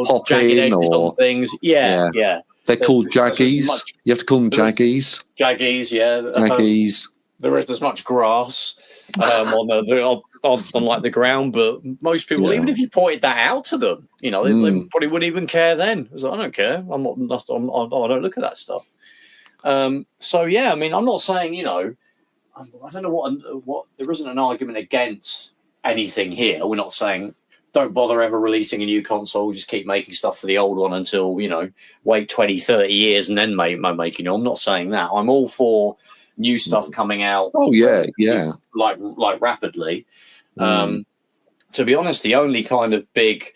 popping edges on things. Yeah. They're called jaggies. You have to call them jaggies. Jaggies, yeah. Jaggies. There's much grass on like the ground, but most people, even if you pointed that out to them, they probably wouldn't even care then. It's like, I don't care. I don't look at that stuff. So yeah, I mean, I'm not saying, I don't know what there isn't an argument against anything here. We're not saying don't bother ever releasing a new console, just keep making stuff for the old one until, wait 20, 30 years and then making it. I'm not saying that. I'm all for new stuff coming out. Oh yeah. Like rapidly. To be honest, the only kind of big,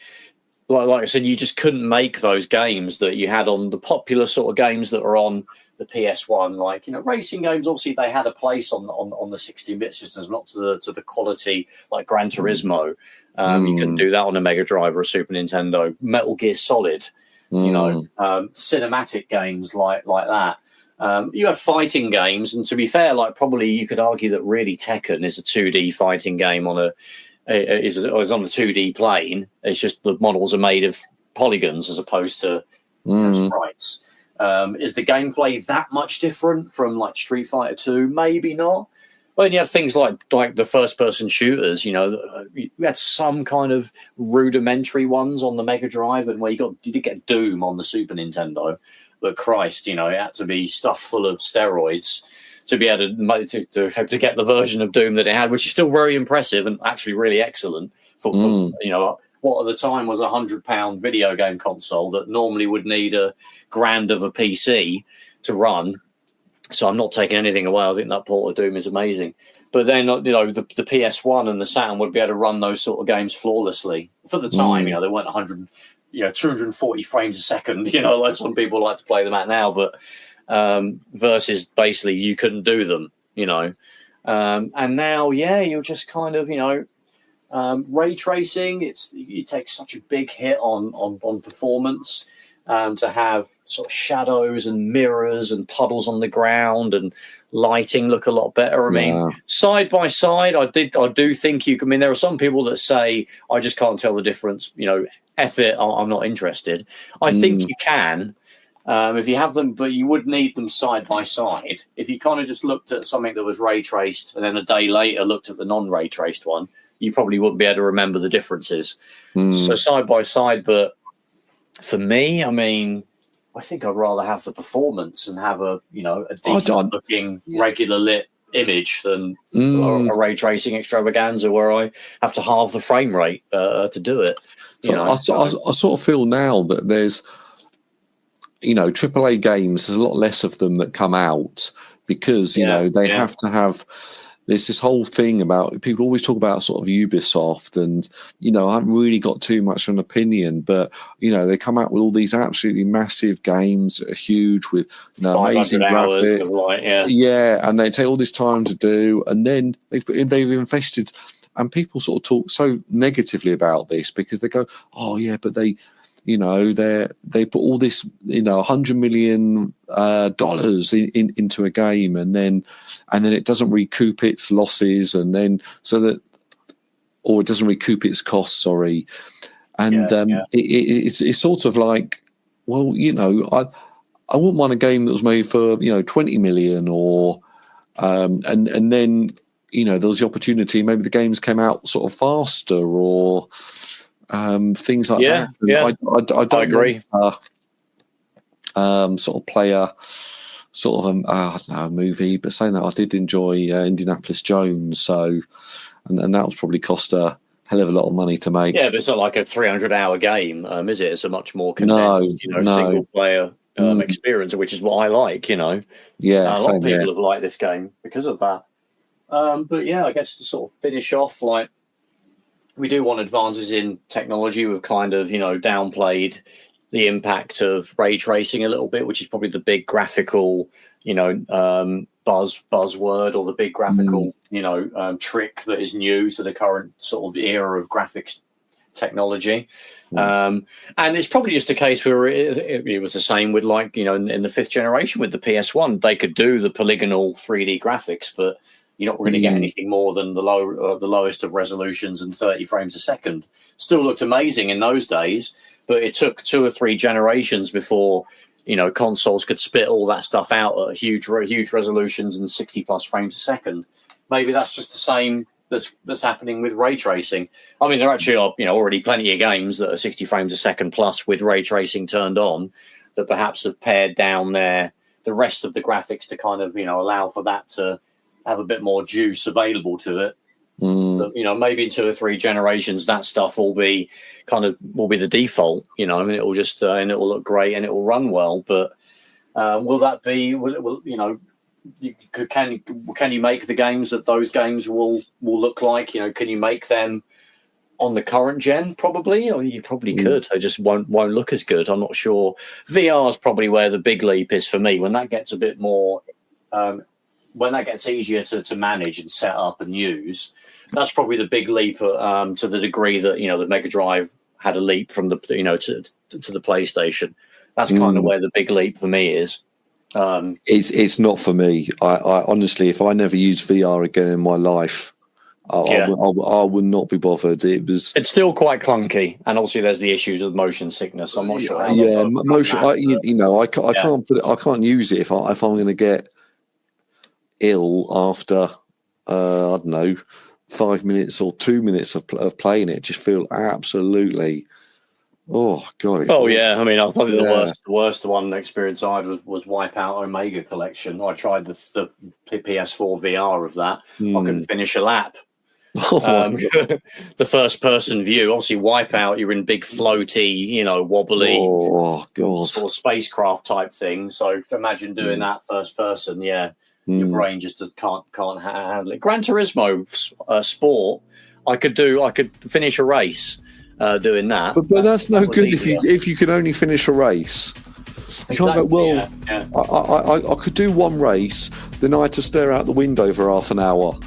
like I said, you just couldn't make those games that you had on the popular sort of games that were on the PS1. Like, racing games, obviously they had a place on the 16-bit systems, not to the quality like Gran Turismo. You couldn't do that on a Mega Drive or a Super Nintendo. Metal Gear Solid, cinematic games like that. You had fighting games, and to be fair, like probably you could argue that really Tekken is a 2D fighting game is on a 2D plane. It's just the models are made of polygons as opposed to sprites. Is the gameplay that much different from like Street Fighter 2? Maybe not. But then you had things like the first-person shooters. You had some kind of rudimentary ones on the Mega Drive, and where you did get Doom on the Super Nintendo. But Christ, it had to be stuffed full of steroids to be able to get the version of Doom that it had, which is still very impressive and actually really excellent for what at the time was £100 video game console that normally would need $1,000 of a PC to run. So I'm not taking anything away. I think that port of Doom is amazing. But then, the PS1 and the Saturn would be able to run those sort of games flawlessly for the time. They weren't 240 frames a second, like some people like to play them at now, but versus basically you couldn't do them, and now, you're just kind of, ray tracing. You take such a big hit on performance, to have sort of shadows and mirrors and puddles on the ground and lighting look a lot better. I mean, side by side, I do think there are some people that say, I just can't tell the difference, F it, I'm not interested. I think you can, if you have them, but you would need them side by side. If you kind of just looked at something that was ray traced and then a day later looked at the non-ray traced one, you probably wouldn't be able to remember the differences. So side by side, but for me, I think I'd rather have the performance and have a decent looking regular lit image than a ray tracing extravaganza where I have to halve the frame rate to do it. I sort of feel now that there's AAA games, there's a lot less of them that come out because, they have to have. There's this whole thing about people always talk about sort of Ubisoft, and I haven't really got too much of an opinion, but they come out with all these absolutely massive games that are huge with amazing graphics, and they take all this time to do, and then they've invested, and people sort of talk so negatively about this because they go, oh yeah, but they put all this, $100 million into a game, and then it doesn't recoup its losses, and then or it doesn't recoup its costs. Sorry, and it's sort of like, well, I wouldn't want a game that was made for 20 million, or and then there was the opportunity. Maybe the games came out sort of faster, or things like that. Yeah, I don't agree. Sort of player, sort of I don't know, a movie, but saying that, I did enjoy Indianapolis Jones, so and that was probably cost a hell of a lot of money to make. Yeah, but it's not like a 300-hour game, is it? It's a much more condensed, single player experience, which is what I like. Yeah, a lot of people have liked this game because of that. But yeah, I guess to sort of finish off, like, we do want advances in technology. We've kind of, downplayed the impact of ray tracing a little bit, which is probably the big graphical, buzzword, or the big graphical, trick that is new to the current sort of era of graphics technology. And it's probably just a case where it was the same with, like, in the 5th generation with the PS1, they could do the polygonal 3D graphics, but you're not going to get anything more than the lowest of resolutions and 30 frames a second. Still looked amazing in those days, but it took 2 or 3 generations before consoles could spit all that stuff out at huge resolutions and 60 plus frames a second. Maybe that's just the same that's happening with ray tracing. I mean, there actually are already plenty of games that are 60 frames a second plus with ray tracing turned on that perhaps have pared down the rest of the graphics to kind of allow for that to have a bit more juice available to it. But, maybe in 2 or 3 generations, that stuff will be the default. It will just and it will look great and it will run well. But will that be? Can you make the games that those games will look like? Can you make them on the current gen? Probably, or you probably could. They just won't look as good. I'm not sure. VR is probably where the big leap is for me. When that gets a bit more. When that gets easier to manage and set up and use, that's probably the big leap to the degree that the Mega Drive had a leap from the to the PlayStation. That's kind of where the big leap for me is. It's not for me. I honestly, if I never use VR again in my life, I would not be bothered. It's still quite clunky, and obviously there's the issues of motion sickness. I'm not sure. Motion. I can't use it if I'm going to get ill after I don't know, 5 minutes or 2 minutes of playing it. Just feel absolutely oh god. I mean, probably the worst one experience I had was Wipeout Omega Collection. I tried the PS4 VR of that. I couldn't finish a lap. The first person view, obviously Wipeout, you're in big floaty, wobbly sort of spacecraft type thing. So imagine doing that first person. Your brain just can't handle it. Gran Turismo Sport, I could finish a race doing that. But that's no good if you can only finish a race. You can't go, I could do one race, then I had to stare out the window for half an hour.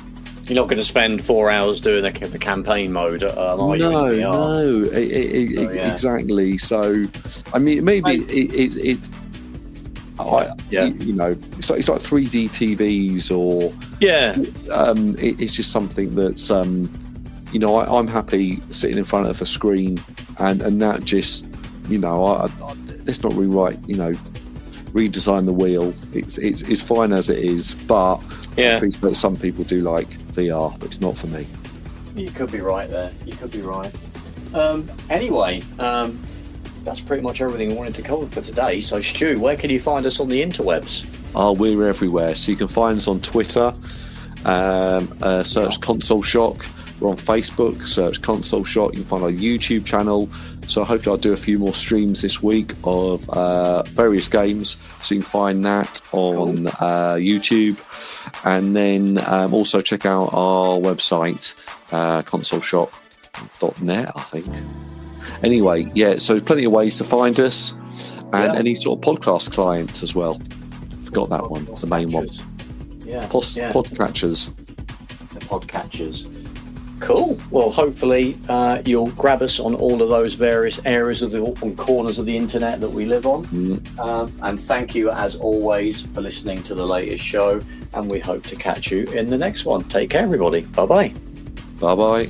You're not going to spend 4 hours doing the campaign mode, are you? No, exactly. So, I mean, maybe it's like 3D TVs, or it's just something that's I'm happy sitting in front of a screen and that just let's not redesign the wheel. It's fine as it is, but some people do like VR, but it's not for me. You could be right there. Anyway, that's pretty much everything I wanted to cover for today. So, Stu, where can you find us on the interwebs? We're everywhere. So you can find us on Twitter. Search Console Shock. We're on Facebook, search Console Shock. You can find our YouTube channel. So hopefully I'll do a few more streams this week of various games. So you can find that on YouTube. And then also check out our website, consoleshock.net, I think. Anyway, yeah, so plenty of ways to find us. And any sort of podcast client as well. Forgot that one, the main one. Yeah. Podcatchers. The podcatchers. Cool. Well, hopefully you'll grab us on all of those various areas of on corners of the internet that we live on. And thank you, as always, for listening to the latest show. And we hope to catch you in the next one. Take care, everybody. Bye-bye. Bye-bye.